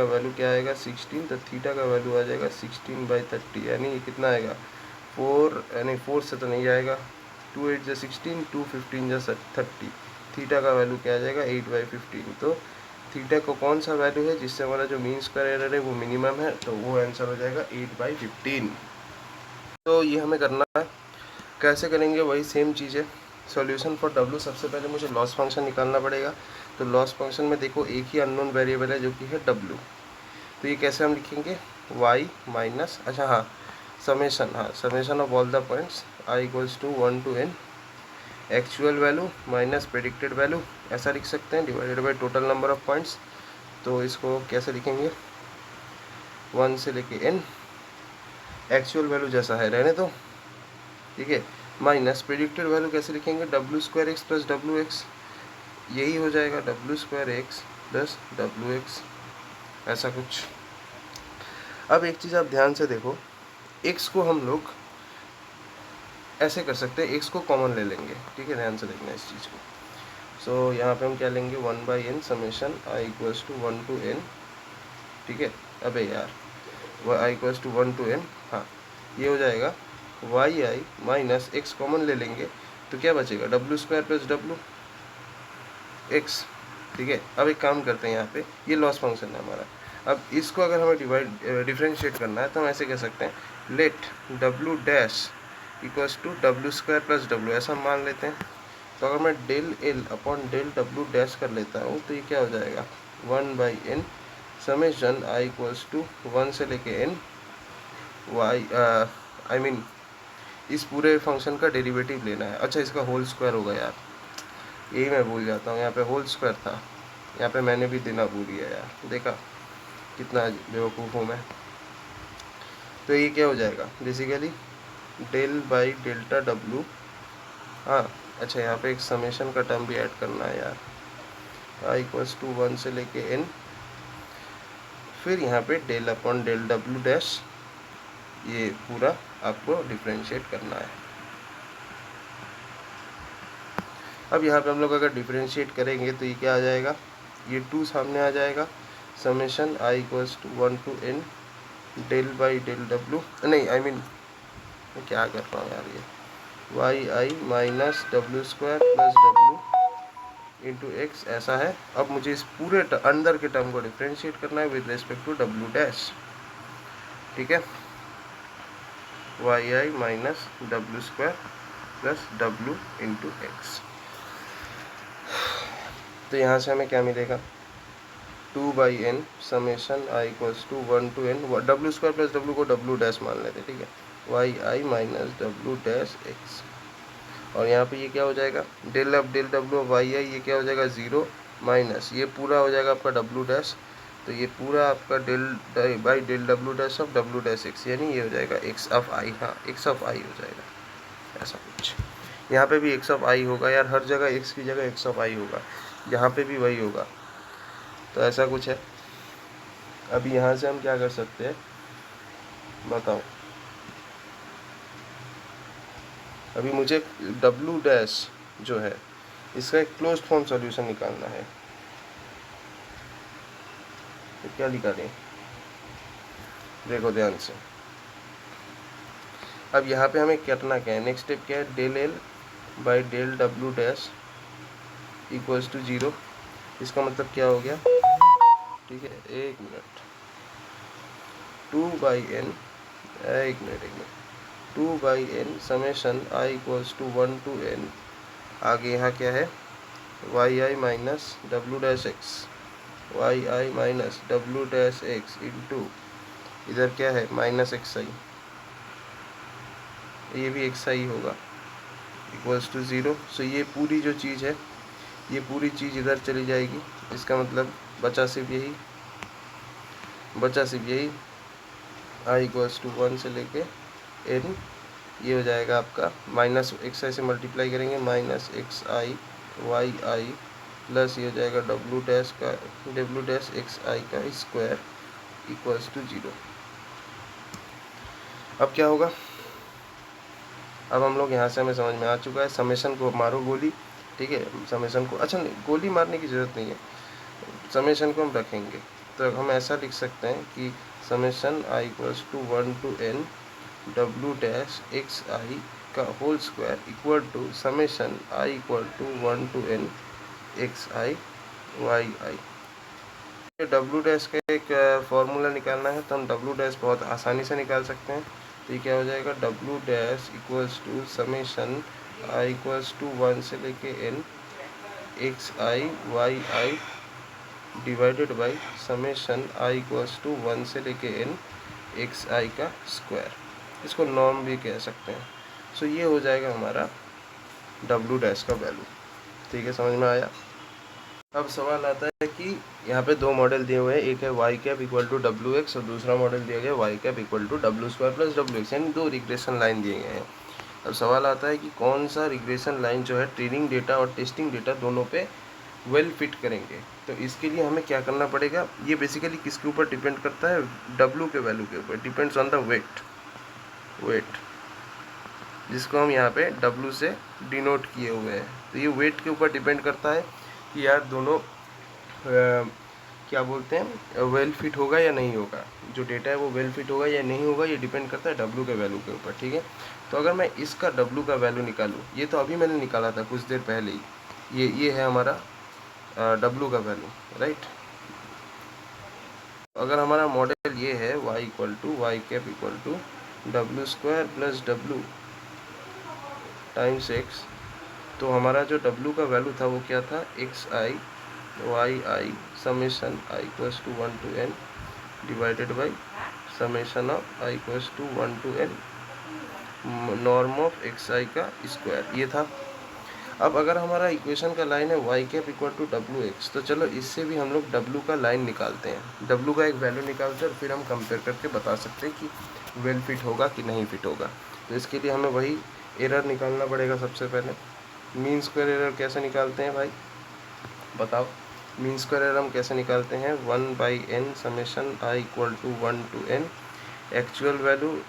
Speaker 1: वैल्यू क्या आएगा 16, तो थीटा का वैल्यू आ जाएगा 16/30, यानी ये कितना आएगा 4, यानी 4 से तो नहीं आएगा, 2 8 जा 16, 2 15 जा 30, थीटा का वैल्यू क्या आ जाएगा 8/15। तो थीटा को कौन सा वैल्यू है जिससे हमारा जो मीन स्क्वायर एरर है वो मिनिमम है, तो वो आंसर हो जाएगा 8/15। तो ये हमें करना है, कैसे करेंगे, वही सेम चीज़ है। सॉल्यूशन फॉर W, सबसे पहले मुझे लॉस फंक्शन निकालना पड़ेगा। तो लॉस फंक्शन में देखो एक ही अननोन वेरिएबल है जो कि है w। तो ये कैसे हम लिखेंगे, y माइनस, अच्छा हाँ, summation of all the points i equals to 1 to n actual value minus predicted value, ऐसा लिख सकते हैं, divided by total number of points. तो इसको कैसे लिखेंगे, 1 से लेके n, एक्चुअल वैल्यू जैसा है रहने दो, ठीक है, माइनस प्रेडिक्टेड वैल्यू कैसे लिखेंगे, w² x प्लस wx, यही हो जाएगा w² x प्लस wx, ऐसा कुछ। अब एक चीज़ आप ध्यान से देखो, x को हम लोग ऐसे कर सकते हैं, x को कॉमन ले लेंगे, ठीक है, ध्यान से देखना इस चीज़ को। सो यहाँ पे हम क्या लेंगे, 1/n summation i equals to 1 to n, ठीक है, अबे यार i equals to 1 to n, हाँ ये हो जाएगा yi माइनस x कॉमन ले लेंगे तो क्या बचेगा, w² प्लस wx, ठीक है। अब एक काम करते हैं, यहाँ पे ये लॉस फंक्शन है हमारा। अब इसको अगर हमें डिफ्रेंशिएट करना है तो हम ऐसे कह सकते हैं, let w dash equals to w² plus w, ऐसा मान लेते हैं। तो अगर मैं del l upon del w dash कर लेता हूँ तो ये क्या हो जाएगा, 1/n summation i equals to 1 से लेके n y इस पूरे फंक्शन का डेरिवेटिव लेना है। अच्छा इसका होल स्क्वायर होगा यार, यही मैं भूल जाता हूँ, यहाँ पे होल स्क्वायर था, यहाँ पे मैंने भी देना भूल गया यार, देखा कितना बेवकूफ़ हूँ मैं। तो ये क्या हो जाएगा basically, del by delta w, हाँ अच्छा यहाँ पे एक समेशन का टर्म भी ऐड करना है यार, i इक्वल्स टू 1 से लेके n, फिर यहाँ पे del upon del w dash, ये पूरा आपको डिफ्रेंशिएट करना है। अब यहाँ पे हम लोग अगर डिफ्रेंशिएट करेंगे तो ये क्या आ जाएगा, ये 2 सामने आ जाएगा, summation i equals to 1 to n del by del w, नहीं मैं क्या कर रहा हूँ यार, ये yi minus w² plus w into x, ऐसा है। अब मुझे इस पूरे अंदर के टर्म को डिफ्रेंशिएट करना है with respect to w dash, ठीक है, yi minus w² plus w into x. तो यहाँ से हमें क्या मिलेगा, 2/n summation i equals to 1 to n, w² plus w को w डैश मान लेते, ठीक है, yi minus w dash x. और यहाँ पे ये क्या हो जाएगा, डेल w ऑफ yi, ये क्या हो जाएगा 0 माइनस ये पूरा हो जाएगा आपका w डैश, तो ये पूरा आपका del by del w dash of w dash x, यानी ये हो जाएगा x ऑफ i, हाँ x ऑफ i हो जाएगा, ऐसा कुछ। यहाँ पे भी x ऑफ i होगा यार, हर जगह x की जगह x ऑफ i होगा, यहाँ पे भी वही होगा, तो ऐसा कुछ है। अभी यहाँ से हम क्या कर सकते हैं बताओ, अभी मुझे w डैश जो है इसका एक क्लोज्ड फॉर्म सॉल्यूशन निकालना है, तो क्या निकालें, देखो ध्यान से। अब यहाँ पे हमें करना क्या है, नेक्स्ट स्टेप क्या है, del L by del w dash equals to 0, इसका मतलब क्या हो गया, ठीक है, एक मिनट, 2/n, एक मिनट 2/n summation i equals to 1 to n, आगे यहाँ क्या है, yi minus w dash x, yi minus w dash x into इधर क्या है माइनस xi, ये भी xi होगा, इक्वल्स टू 0। सो ये पूरी जो चीज़ है, ये पूरी चीज़ इधर चली जाएगी, इसका मतलब बचा सिर्फ यही, i इक्वल्स टू 1 से लेके n, ये हो जाएगा आपका माइनस xi से मल्टीप्लाई करेंगे, माइनस xi yi प्लस ये हो जाएगा w डैश xi का स्क्वायर इक्वल्स टू 0। अब क्या होगा, अब हम लोग यहाँ से हमें समझ में आ चुका है, समेशन को मारो गोली, ठीक है, समेशन को, अच्छा नहीं गोली मारने की ज़रूरत नहीं है, समेशन को हम रखेंगे। तो हम ऐसा लिख सकते हैं कि summation i equals to 1 to n w dash xi का whole square equal to summation i equal to 1 to n xi yi। w dash का एक फॉर्मूला निकालना है, तो हम w डैश बहुत आसानी से निकाल सकते हैं। तो ये क्या हो जाएगा, w dash equals to summation i equals to 1 से लेके n x I Y I divided by summation I equals to 1 से लेके n एक्स आई का स्क्वायर, इसको नॉर्म भी कह सकते हैं। सो ये हो जाएगा हमारा डब्ल्यू डैश का वैल्यू। ठीक है, समझ में आया। अब सवाल आता है कि यहाँ पे दो मॉडल दिए हुए हैं, एक है Y cap equal to W x और दूसरा मॉडल दिया गया Y cap equal to W square plus W X, यानी दो रिग्रेशन लाइन दिए गए हैं। अब सवाल आता है कि कौन सा रिग्रेशन लाइन जो है ट्रेनिंग डेटा और टेस्टिंग डेटा दोनों पे वेल फिट करेंगे। तो इसके लिए हमें क्या करना पड़ेगा, ये बेसिकली किसके ऊपर डिपेंड करता है, डब्ल्यू के वैल्यू के ऊपर, डिपेंड्स ऑन द वेट जिसको हम यहाँ पे डब्ल्यू से डिनोट किए हुए हैं। तो ये वेट के ऊपर डिपेंड करता है कि यार दोनों क्या बोलते हैं वेल फिट होगा या नहीं होगा, जो डेटा है वो वेल फिट होगा या नहीं होगा, ये डिपेंड करता है डब्ल्यू के वैल्यू के ऊपर। ठीक है, तो अगर मैं इसका डब्ल्यू का वैल्यू निकालूँ, ये तो अभी मैंने निकाला था कुछ देर पहले ही, ये है हमारा डब्ल्यू का वैल्यू, राइट। अगर हमारा मॉडल ये है y equal to Y cap equal to W square plus W times x, तो हमारा जो w का वैल्यू था वो क्या था, X I Y I summation I equals to 1 to n divided by summation of I equals to 1 to n norm of X आई का स्क्वायर, ये था। अब अगर हमारा इक्वेशन का लाइन है Y cap equal to W x, तो चलो इससे भी हम लोग डब्ल्यू का लाइन निकालते हैं, डब्ल्यू का एक वैल्यू निकालते हैं और फिर हम कंपेयर करके बता सकते हैं कि वेल फिट होगा कि नहीं फिट होगा। तो इसके लिए हमें वही एरर निकालना पड़ेगा। सबसे पहले मीन स्क्वायर एरर कैसे निकालते हैं भाई, बताओ। मीन स्क्वायर एरर हम कैसे निकालते हैं, 1/n summation I equal to 1 to n actual value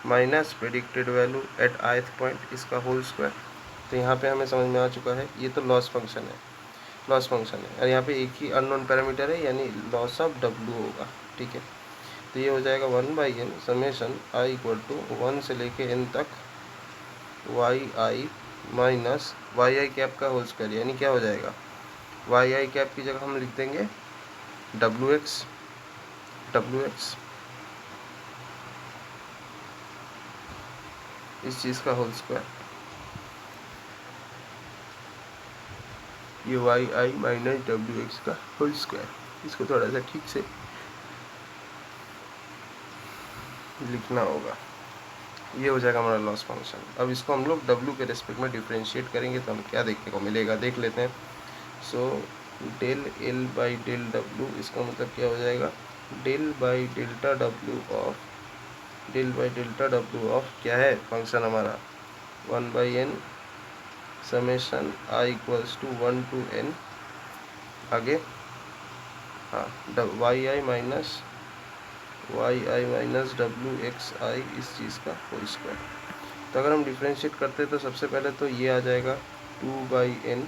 Speaker 1: minus predicted value at ith point, इसका होल स्क्वायर। तो यहाँ पे हमें समझ में आ चुका है, ये तो लॉस फंक्शन है और यहाँ पे एक ही अननोन पैरामीटर है, यानी लॉस ऑफ डब्ल्यू होगा। ठीक है, तो ये हो जाएगा 1/n summation I equal to 1 से लेके n तक वाई आई माइनस वाई आई कैप का होल स्क्वायर, यानी क्या हो जाएगा, वाई आई कैप की जगह हम लिख देंगे डब्ल्यू एक्स इस चीज़ का होल स्क्वायर, ये वाई आई माइनस डब्ल्यू एक्स का होल स्क्वायर। इसको थोड़ा सा ठीक से लिखना होगा। ये हो जाएगा हमारा लॉस फंक्शन। अब इसको हम लोग डब्ल्यू के रेस्पेक्ट में डिफ्रेंशिएट करेंगे तो हमें क्या देखने को मिलेगा, देख लेते हैं। So del L by del डब्ल्यू, इसका मतलब क्या हो जाएगा, डेल बाई डेल्टा डब्ल्यू ऑफ क्या है फंक्शन हमारा 1/n summation I equals to 1 to n, आगे हाँ y I minus W x i इस चीज़ का होल स्क्वायर। तो अगर हम डिफ्रेंशिएट करते हैं तो सबसे पहले तो ये आ जाएगा 2/n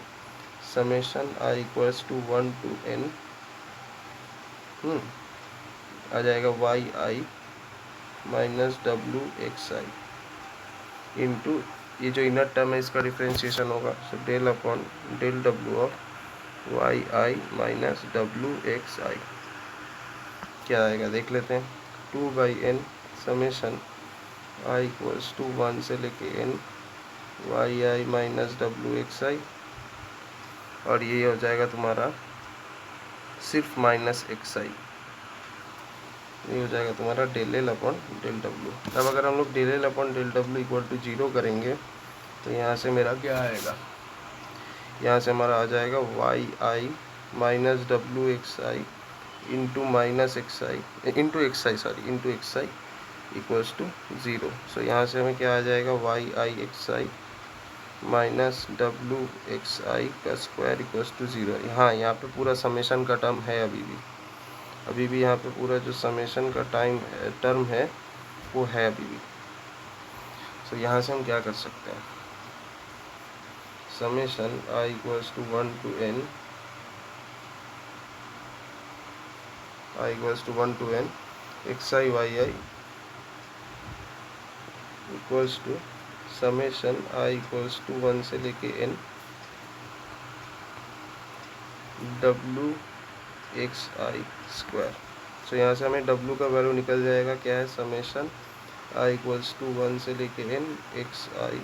Speaker 1: summation I equals to 1 to n आ जाएगा वाई आई माइनस डब्ल्यू एक्स आई इंटू ये जो इनर टर्म है इसका डिफ्रेंशिएशन होगा, so del upon del W of Y I minus W x I क्या आएगा देख लेते हैं। 2/n summation I equals to 1 से लेके n वाई आई माइनस डब्ल्यू एक्स आई, और ये हो जाएगा तुम्हारा सिर्फ माइनस एक्स आई, ये हो जाएगा तुम्हारा डेल एल अपॉन डेल डब्ल्यू। अब अगर हम लोग डेल एल अपॉन डेल डब्ल्यू इक्वल टू 0 करेंगे तो यहाँ से मेरा क्या आएगा, यहाँ से हमारा आ जाएगा Y I minus W x I into minus x I into x i equals to 0। So यहाँ से हमें क्या आ जाएगा, Y i x I minus W x आई का स्क्वायर इक्वल्स टू 0। हाँ, यहाँ पे पूरा समेशन का टर्म है अभी भी यहाँ पे पूरा जो समेशन का टर्म है वो है अभी भी। सो यहाँ से हम क्या कर सकते हैं, summation I equals to 1 to n x I Y I equals to summation I equals to 1 से लेके n डब्ल्यू एक्स आई स्क्वायर। सो यहाँ से हमें डब्ल्यू का वैल्यू निकल जाएगा, क्या है, समेशन आई इक्वल्स टू 1 से लेके n x I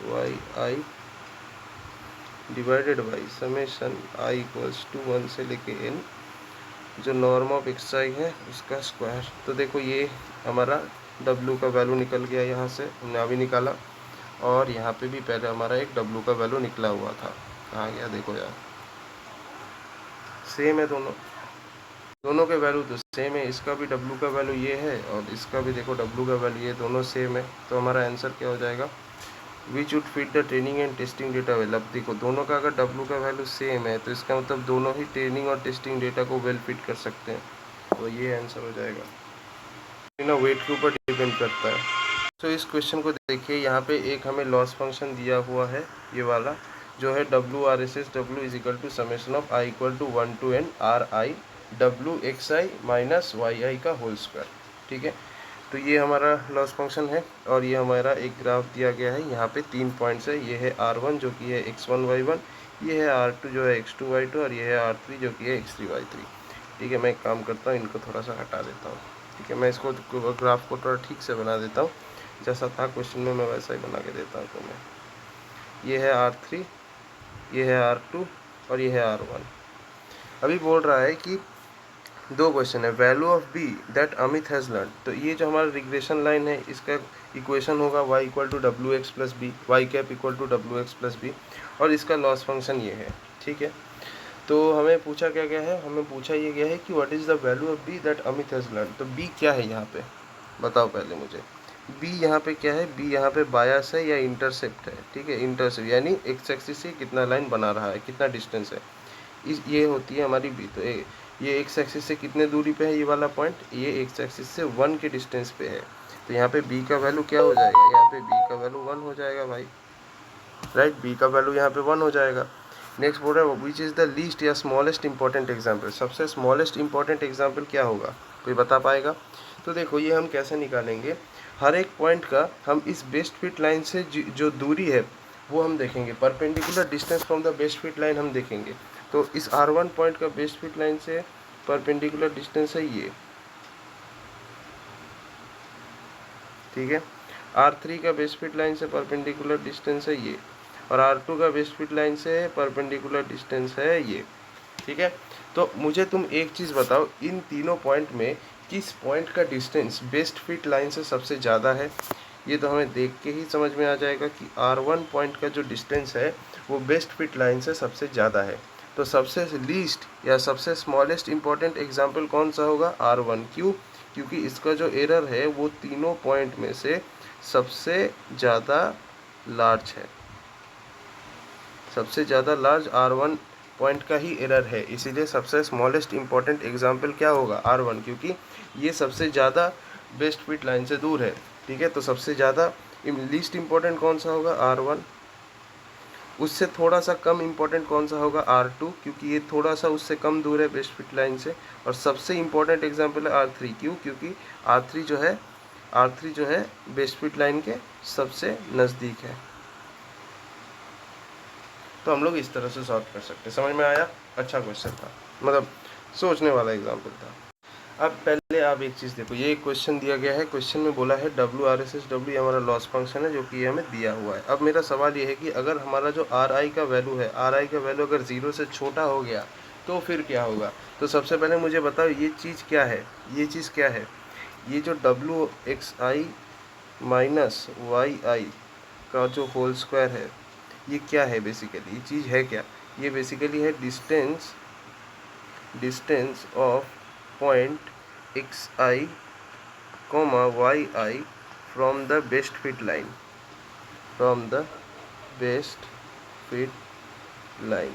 Speaker 1: Y I divided by summation I equals to 1 से लेके n जो नॉर्म ऑफ एक्स आई है उसका स्क्वायर। तो देखो ये हमारा w का वैल्यू निकल गया, यहाँ से हमने अभी निकाला, और यहाँ पे भी पहले हमारा एक w का वैल्यू निकला हुआ था। कहाँ गया देखो यार, सेम है दोनों के वैल्यू तो सेम है। इसका भी w का वैल्यू ये है और इसका भी देखो w का वैल्यू ये, दोनों सेम है। तो हमारा आंसर क्या हो जाएगा, which would fit the training and testing data well. अब देखो दोनों का अगर w का वैल्यू सेम है तो इसका मतलब दोनों ही ट्रेनिंग और टेस्टिंग डेटा को वेल फिट कर सकते हैं। तो ये आंसर हो जाएगा। ना वेट के ऊपर डिपेंड करता है। तो इस क्वेश्चन को देखिए, यहाँ पे एक हमें लॉस फंक्शन दिया हुआ है, ये वाला जो है W R S S W is equal to summation of I equal to 1 to n R I W x I minus Y आई का होल स्क्वायर। ठीक है, तो ये हमारा लॉस फंक्शन है और ये हमारा एक ग्राफ दिया गया है। यहाँ पे 3 पॉइंट्स है, ये है R1 जो कि है x1 y1, ये है R2 जो है x2 y2 और ये है R3 जो कि है x3 y3। ठीक है, मैं एक काम करता हूँ, इनको थोड़ा सा हटा देता हूँ। ठीक है, मैं इसको ग्राफ को थोड़ा ठीक से बना देता हूँ, जैसा था क्वेश्चन में मैं वैसा ही बना के देता हूँ। तो मैं, ये है R3, ये है R2 और ये है R1। अभी बोल रहा है कि दो क्वेश्चन है, value of b that Amit has learn. तो ये जो हमारा रिग्रेशन लाइन है इसका इक्वेशन होगा y equal to W x plus b, y cap equal to W x plus b, और इसका लॉस फंक्शन ये है। ठीक है, तो हमें पूछा क्या गया है, हमें पूछा ये गया है कि what is the value of b that Amit has learn. तो बी क्या है यहाँ पे, बताओ पहले मुझे। बी यहाँ पे क्या है, बी यहाँ पे बायस है या इंटरसेप्ट है। ठीक है, इंटरसेप्ट यानी एक्स एक्सिस से कितना लाइन बना रहा है, कितना डिस्टेंस है, इस ये होती है हमारी बी। तो ये एक्स एक्सिस से कितने दूरी पे है ये वाला पॉइंट, ये एक्स एक्सिस से 1 के डिस्टेंस पे है। तो यहाँ पे बी का वैल्यू क्या हो जाएगा, यहाँ पे बी का वैल्यू 1 हो जाएगा भाई, राइट। बी का वैल्यू यहाँ पे 1 हो जाएगा। नेक्स्ट बोल रहा है विच इज़ द लीस्ट या स्मॉलेस्ट इंपॉर्टेंट एग्जाम्पल। सबसे स्मॉलेस्ट इंपॉर्टेंट एग्जाम्पल क्या होगा, कोई बता पाएगा। तो देखो ये हम कैसे निकालेंगे, हर एक पॉइंट का हम इस बेस्ट फिट लाइन से जो दूरी है वो हम देखेंगे, perpendicular distance from the best fit line हम देखेंगे। तो इस R1 पॉइंट का बेस्ट फिट लाइन से परपेंडिकुलर डिस्टेंस है ये। ठीक है, R3 का बेस्ट फिट लाइन से परपेंडिकुलर डिस्टेंस है ये, और R2 का बेस्ट फिट लाइन से परपेंडिकुलर डिस्टेंस है ये। ठीक है, तो मुझे तुम एक चीज़ बताओ, इन तीनों पॉइंट में किस पॉइंट का डिस्टेंस बेस्ट फिट लाइन से सबसे ज़्यादा है। ये तो हमें देख के ही समझ में आ जाएगा कि R1 पॉइंट का जो डिस्टेंस है वो बेस्ट फिट लाइन से सबसे ज़्यादा है। तो सबसे लीस्ट या सबसे स्मॉलेस्ट इंपॉर्टेंट एग्जाम्पल कौन सा होगा, R1। क्यों, क्योंकि इसका जो एरर है वो तीनों पॉइंट में से सबसे ज़्यादा लार्ज है, सबसे ज़्यादा लार्ज R1 पॉइंट का ही एरर है, इसीलिए सबसे स्मॉलेस्ट इंपॉर्टेंट एग्जाम्पल क्या होगा, R1, क्योंकि ये सबसे ज़्यादा बेस्ट फिट लाइन से दूर है। ठीक है, तो सबसे ज़्यादा लीस्ट इंपॉर्टेंट कौन सा होगा, R1। उससे थोड़ा सा कम इम्पोर्टेंट कौन सा होगा, R2, क्योंकि ये थोड़ा सा उससे कम दूर है बेस्ट फिट लाइन से। और सबसे इम्पोर्टेंट एग्जाम्पल है R3। क्यों, क्योंकि R3 जो है बेस्ट फिट लाइन के सबसे नज़दीक है। तो हम लोग इस तरह से सॉल्व कर सकते हैं। समझ में आया, अच्छा क्वेश्चन था, मतलब सोचने वाला एग्जाम्पल था। अब पहले आप एक चीज़ देखो, ये एक क्वेश्चन दिया गया है, क्वेश्चन में बोला है W R S S W हमारा लॉस फंक्शन है जो कि ये हमें दिया हुआ है। अब मेरा सवाल ये है कि अगर हमारा जो आर आई का वैल्यू है, आर आई का वैल्यू अगर 0 से छोटा हो गया तो फिर क्या होगा। तो सबसे पहले मुझे बताओ ये चीज़ क्या है, ये चीज़ क्या है, ये जो डब्ल्यू एक्स आई माइनस वाई आई का जो होल स्क्वायर है ये क्या है, बेसिकली ये चीज़ है क्या, ये बेसिकली है distance of point x i comma y i from the best fit line,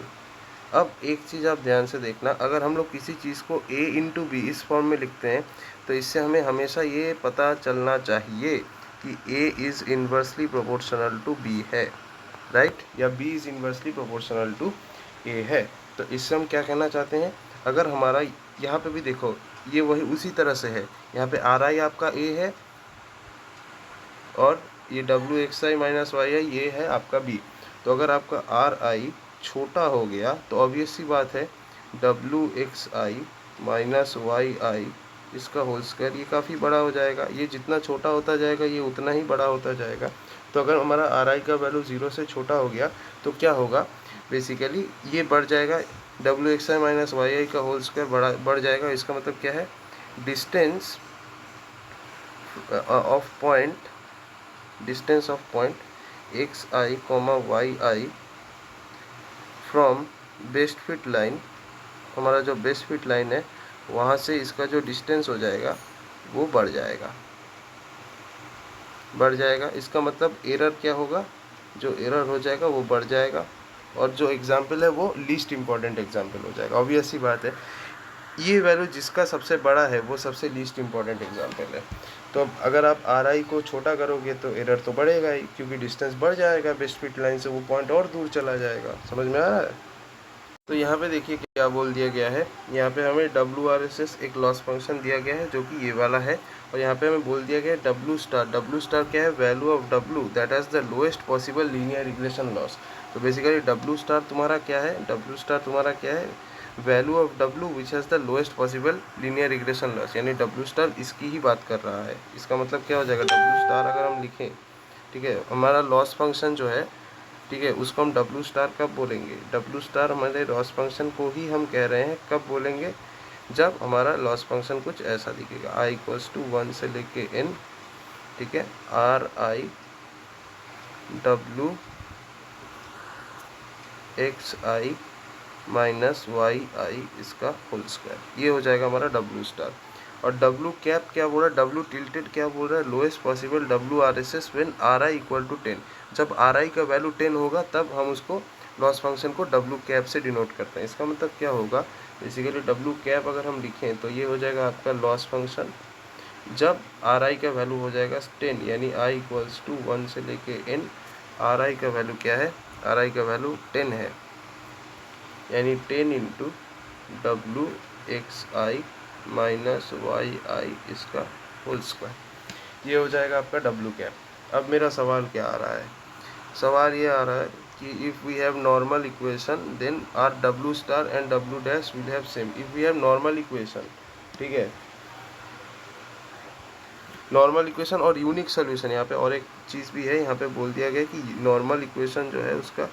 Speaker 1: अब एक चीज़ आप ध्यान से देखना, अगर हम लोग किसी चीज़ को a इंटू बी इस फॉर्म में लिखते हैं तो इससे हमें हमेशा ये पता चलना चाहिए कि a is inversely proportional to b है, राइट, या b is inversely proportional to a है। तो इससे हम क्या कहना चाहते हैं, अगर हमारा यहाँ पे भी देखो ये वही उसी तरह से है, यहाँ पे आर आई आपका a है और ये डब्ल्यू एक्स आई माइनस वाई आई ये है आपका b। तो अगर आपका आर आई छोटा हो गया तो ऑब्वियस सी बात है W x I minus Y I इसका होल स्क्वायर ये काफ़ी बड़ा हो जाएगा, ये जितना छोटा होता जाएगा ये उतना ही बड़ा होता जाएगा। तो अगर हमारा आर आई का वैल्यू 0 से छोटा हो गया तो क्या होगा, बेसिकली ये बढ़ जाएगा, डब्ल्यू एक्स आई माइनस वाई आई का होल स्क्वायर बढ़ जाएगा। इसका मतलब क्या है, distance of point x i comma y i from best fit line, हमारा जो बेस्ट फिट लाइन है वहाँ से इसका जो डिस्टेंस हो जाएगा वो बढ़ जाएगा। इसका मतलब एरर क्या होगा, जो एरर हो जाएगा वो बढ़ जाएगा, और जो एग्जाम्पल है वो लीस्ट इम्पॉर्टेंट एग्जाम्पल हो जाएगा। ऑब्वियस सी बात है, ये वैल्यू जिसका सबसे बड़ा है वो सबसे लीस्ट इम्पॉर्टेंट एग्जाम्पल है। तो अब अगर आप आर आई को छोटा करोगे तो एरर तो बढ़ेगा ही, क्योंकि डिस्टेंस बढ़ जाएगा बेस्ट फिट लाइन से, वो पॉइंट और दूर चला जाएगा। समझ में आ रहा है? तो यहाँ पे देखिए क्या बोल दिया गया है, यहाँ पे हमें WRSS एक लॉस फंक्शन दिया गया है जो कि ये वाला है, और यहाँ पे हमें बोल दिया गया है W स्टार क्या है, value of W that is the lowest possible linear regression loss. तो बेसिकली W स्टार तुम्हारा क्या है, value of W which has the lowest possible linear regression loss, यानी W स्टार इसकी ही बात कर रहा है। इसका मतलब क्या हो जाएगा, W स्टार अगर हम लिखें, ठीक है, हमारा लॉस फंक्शन जो है, ठीक है, उसको हम W स्टार कब बोलेंगे, W स्टार हमारे लॉस फंक्शन को ही हम कह रहे हैं, कब बोलेंगे, जब हमारा लॉस फंक्शन कुछ ऐसा दिखेगा, i इक्वल्स टू 1 से लेके n, ठीक है, R I W X I minus Y I इसका होल स्क्वायर, ये हो जाएगा हमारा W स्टार। और W कैप क्या बोल रहा है, W टिल्टेड क्या बोल रहा है, lowest possible WRSS when RI equal to 10। जब RI का वैल्यू 10 होगा तब हम उसको लॉस फंक्शन को W कैप से डिनोट करते हैं। इसका मतलब क्या होगा, बेसिकली W कैप अगर हम लिखें तो ये हो जाएगा आपका लॉस फंक्शन जब RI का वैल्यू हो जाएगा 10, यानी I इक्वल्स टू 1 से लेके n, RI का वैल्यू क्या है, RI का वैल्यू 10 है, यानी 10 into W X I minus Y I इसका होल स्क्वायर, ये हो जाएगा आपका W कैप। अब मेरा सवाल क्या आ रहा है, सवाल ये आ रहा है कि if we have normal equation then are W star and W dash will have same. If we have normal equation, ठीक है, नॉर्मल इक्वेशन और यूनिक सोल्यूशन, यहाँ पे और एक चीज़ भी है, यहाँ पे बोल दिया गया कि नॉर्मल इक्वेशन जो है उसका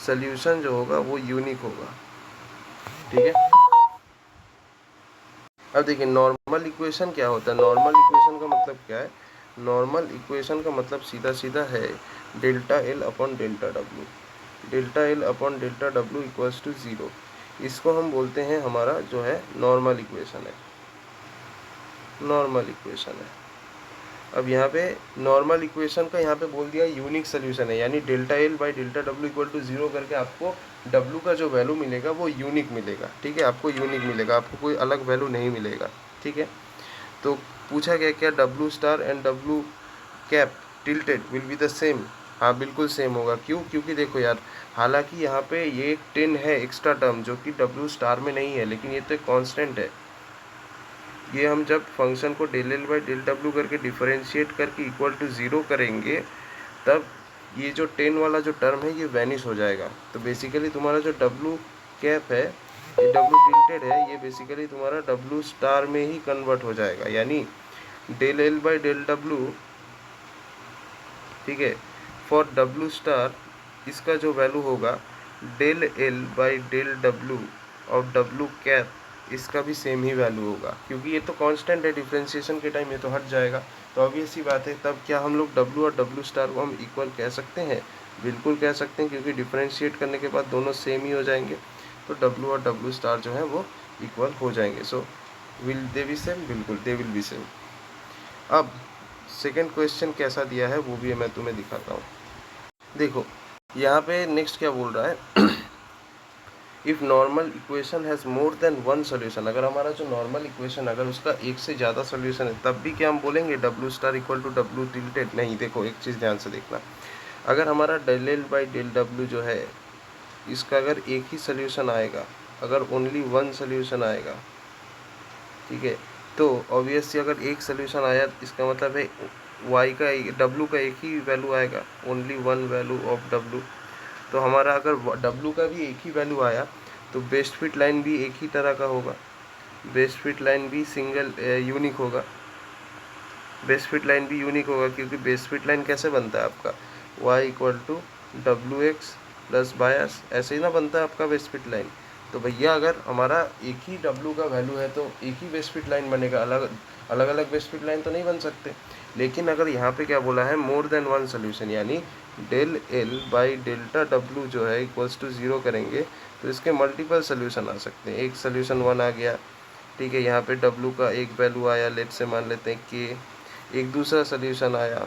Speaker 1: सोल्यूशन जो होगा वो यूनिक होगा, ठीक है। अब देखिए नॉर्मल इक्वेशन क्या होता है, नॉर्मल इक्वेशन का मतलब क्या है, नॉर्मल इक्वेशन का मतलब सीधा सीधा है डेल्टा एल अपॉन डेल्टा डब्ल्यू इक्वल्स टू 0। इसको हम बोलते हैं हमारा जो है नॉर्मल इक्वेशन है। अब यहाँ पे नॉर्मल इक्वेशन का यहाँ पे बोल दिया यूनिक सोल्यूशन है, यानी डेल्टा एल बाई डेल्टा डब्ल्यू इक्वल टू 0 करके आपको डब्ल्यू का जो वैल्यू मिलेगा वो यूनिक मिलेगा, ठीक है, आपको यूनिक मिलेगा, आपको कोई अलग वैल्यू नहीं मिलेगा, ठीक है। तो पूछा गया क्या W star and W cap tilted will be the same, हाँ बिल्कुल सेम होगा। क्यों, क्योंकि देखो यार, हालांकि यहाँ पे ये एक 10 है एक्स्ट्रा टर्म जो कि डब्ल्यू स्टार में नहीं है, लेकिन ये तो एक कॉन्स्टेंट है। ये हम जब फंक्शन को डेल एल बाई डेल डब्ल्यू करके डिफरेंशिएट करके इक्वल टू 0 करेंगे तब ये जो 10 वाला जो टर्म है ये वैनिश हो जाएगा। तो बेसिकली तुम्हारा जो डब्ल्यू कैप है, ये डब्ल्यू टिल्टेड है, ये बेसिकली तुम्हारा डब्ल्यू स्टार में ही कन्वर्ट हो जाएगा, यानी डेल एल बाई डेल डब्ल्यू, ठीक है, फॉर डब्ल्यू स्टार इसका जो वैल्यू होगा डेल एल बाई डेल डब्ल्यू और डब्ल्यू कैप इसका भी सेम ही वैल्यू होगा, क्योंकि ये तो कांस्टेंट है, डिफरेंशिएशन के टाइम ये तो हट जाएगा। तो ऑब्वियस सी बात है, तब क्या हम लोग W और W स्टार को हम इक्वल कह सकते हैं, बिल्कुल कह सकते हैं, क्योंकि डिफरेंशिएट करने के बाद दोनों सेम ही हो जाएंगे, तो W और W स्टार जो है वो इक्वल हो जाएंगे। So will they B same, बिल्कुल दे विल बी सेम। अब सेकेंड क्वेश्चन कैसा दिया है वो भी मैं तुम्हें दिखाता हूँ। देखो यहाँ पे नेक्स्ट क्या बोल रहा है, if normal equation has more than one solution, अगर हमारा जो नॉर्मल इक्वेशन अगर उसका एक से ज़्यादा सोल्यूशन है तब भी क्या हम बोलेंगे W star equal to W tilted, नहीं। देखो एक चीज़ ध्यान से देखना, अगर हमारा del L by del W जो है इसका अगर एक ही सोल्यूशन आएगा, अगर ओनली वन सोल्यूशन आएगा, ठीक है, तो ऑब्वियसली अगर एक सोल्यूशन आया इसका मतलब है वाई का डब्ल्यू का एक ही वैल्यू आएगा, only one value of W. तो हमारा अगर W का भी एक ही वैल्यू आया तो बेस्ट फिट लाइन भी एक ही तरह का होगा, बेस्ट फिट लाइन भी सिंगल यूनिक होगा, बेस्ट फिट लाइन भी यूनिक होगा, क्योंकि बेस्ट फिट लाइन कैसे बनता है आपका y equal to W x plus bias, ऐसे ही ना बनता है आपका वेस्ट फिट लाइन। तो भैया अगर हमारा एक ही W का वैल्यू है तो एक ही वेस्ट फिट लाइन बनेगा, अलग अलग अलग वेस्ट फिट लाइन तो नहीं बन सकते। लेकिन अगर यहाँ पे क्या बोला है, मोर देन वन सोल्यूशन, यानी del L by delta W जो है इक्वल्स टू 0 करेंगे तो इसके मल्टीपल सोल्यूशन आ सकते हैं। एक सोल्यूशन 1 आ गया, ठीक है, यहाँ पे W का एक वैल्यू आया, लेट से मान लेते हैं K। एक दूसरा सोल्यूशन आया,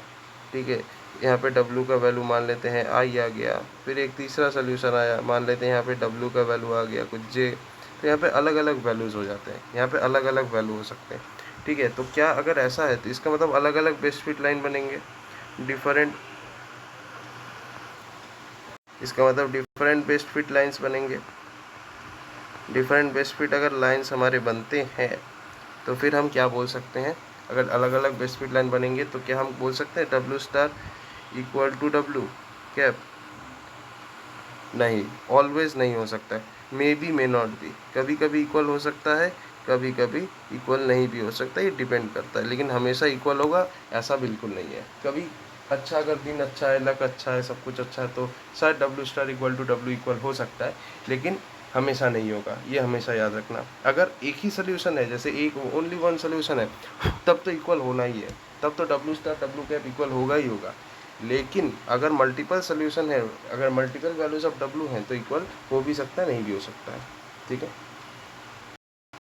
Speaker 1: ठीक है, यहाँ पे W का वैल्यू मान लेते हैं I आ गया। फिर एक तीसरा सोल्यूशन आया, मान लेते हैं यहाँ पे W का वैल्यू आ गया कुछ J। तो यहाँ पे अलग अलग वैल्यूज़ हो जाते हैं, यहाँ पे अलग अलग वैल्यू हो सकते हैं, ठीक है। तो क्या अगर ऐसा है तो इसका मतलब अलग अलग बेस्ट फिट लाइन बनेंगे, डिफरेंट, इसका मतलब डिफरेंट बेस्ट फिट लाइंस बनेंगे। डिफरेंट बेस्ट फिट अगर लाइंस हमारे बनते हैं तो फिर हम क्या बोल सकते हैं, अगर अलग अलग बेस्ट फिट लाइन बनेंगे तो क्या हम बोल सकते हैं W star equal to W cap? नहीं, ऑलवेज नहीं हो सकता है, may be may not be, कभी कभी इक्वल हो सकता है, कभी कभी इक्वल नहीं भी हो सकता, ये डिपेंड करता है, लेकिन हमेशा इक्वल होगा ऐसा बिल्कुल नहीं है। कभी अच्छा, अगर दिन अच्छा है, लक अच्छा है, सब कुछ अच्छा है तो शायद W star equal to W equal हो सकता है, लेकिन हमेशा नहीं होगा, ये हमेशा याद रखना। अगर एक ही सोल्यूशन है, जैसे एक ओनली वन सोल्यूशन है, तब तो इक्वल होना ही है, तब तो W star W cap equal होगा ही होगा। लेकिन अगर मल्टीपल सोल्यूशन है, अगर मल्टीपल वैल्यूज ऑफ W हैं तो इक्वल हो भी सकता है, नहीं भी हो सकता है, ठीक है।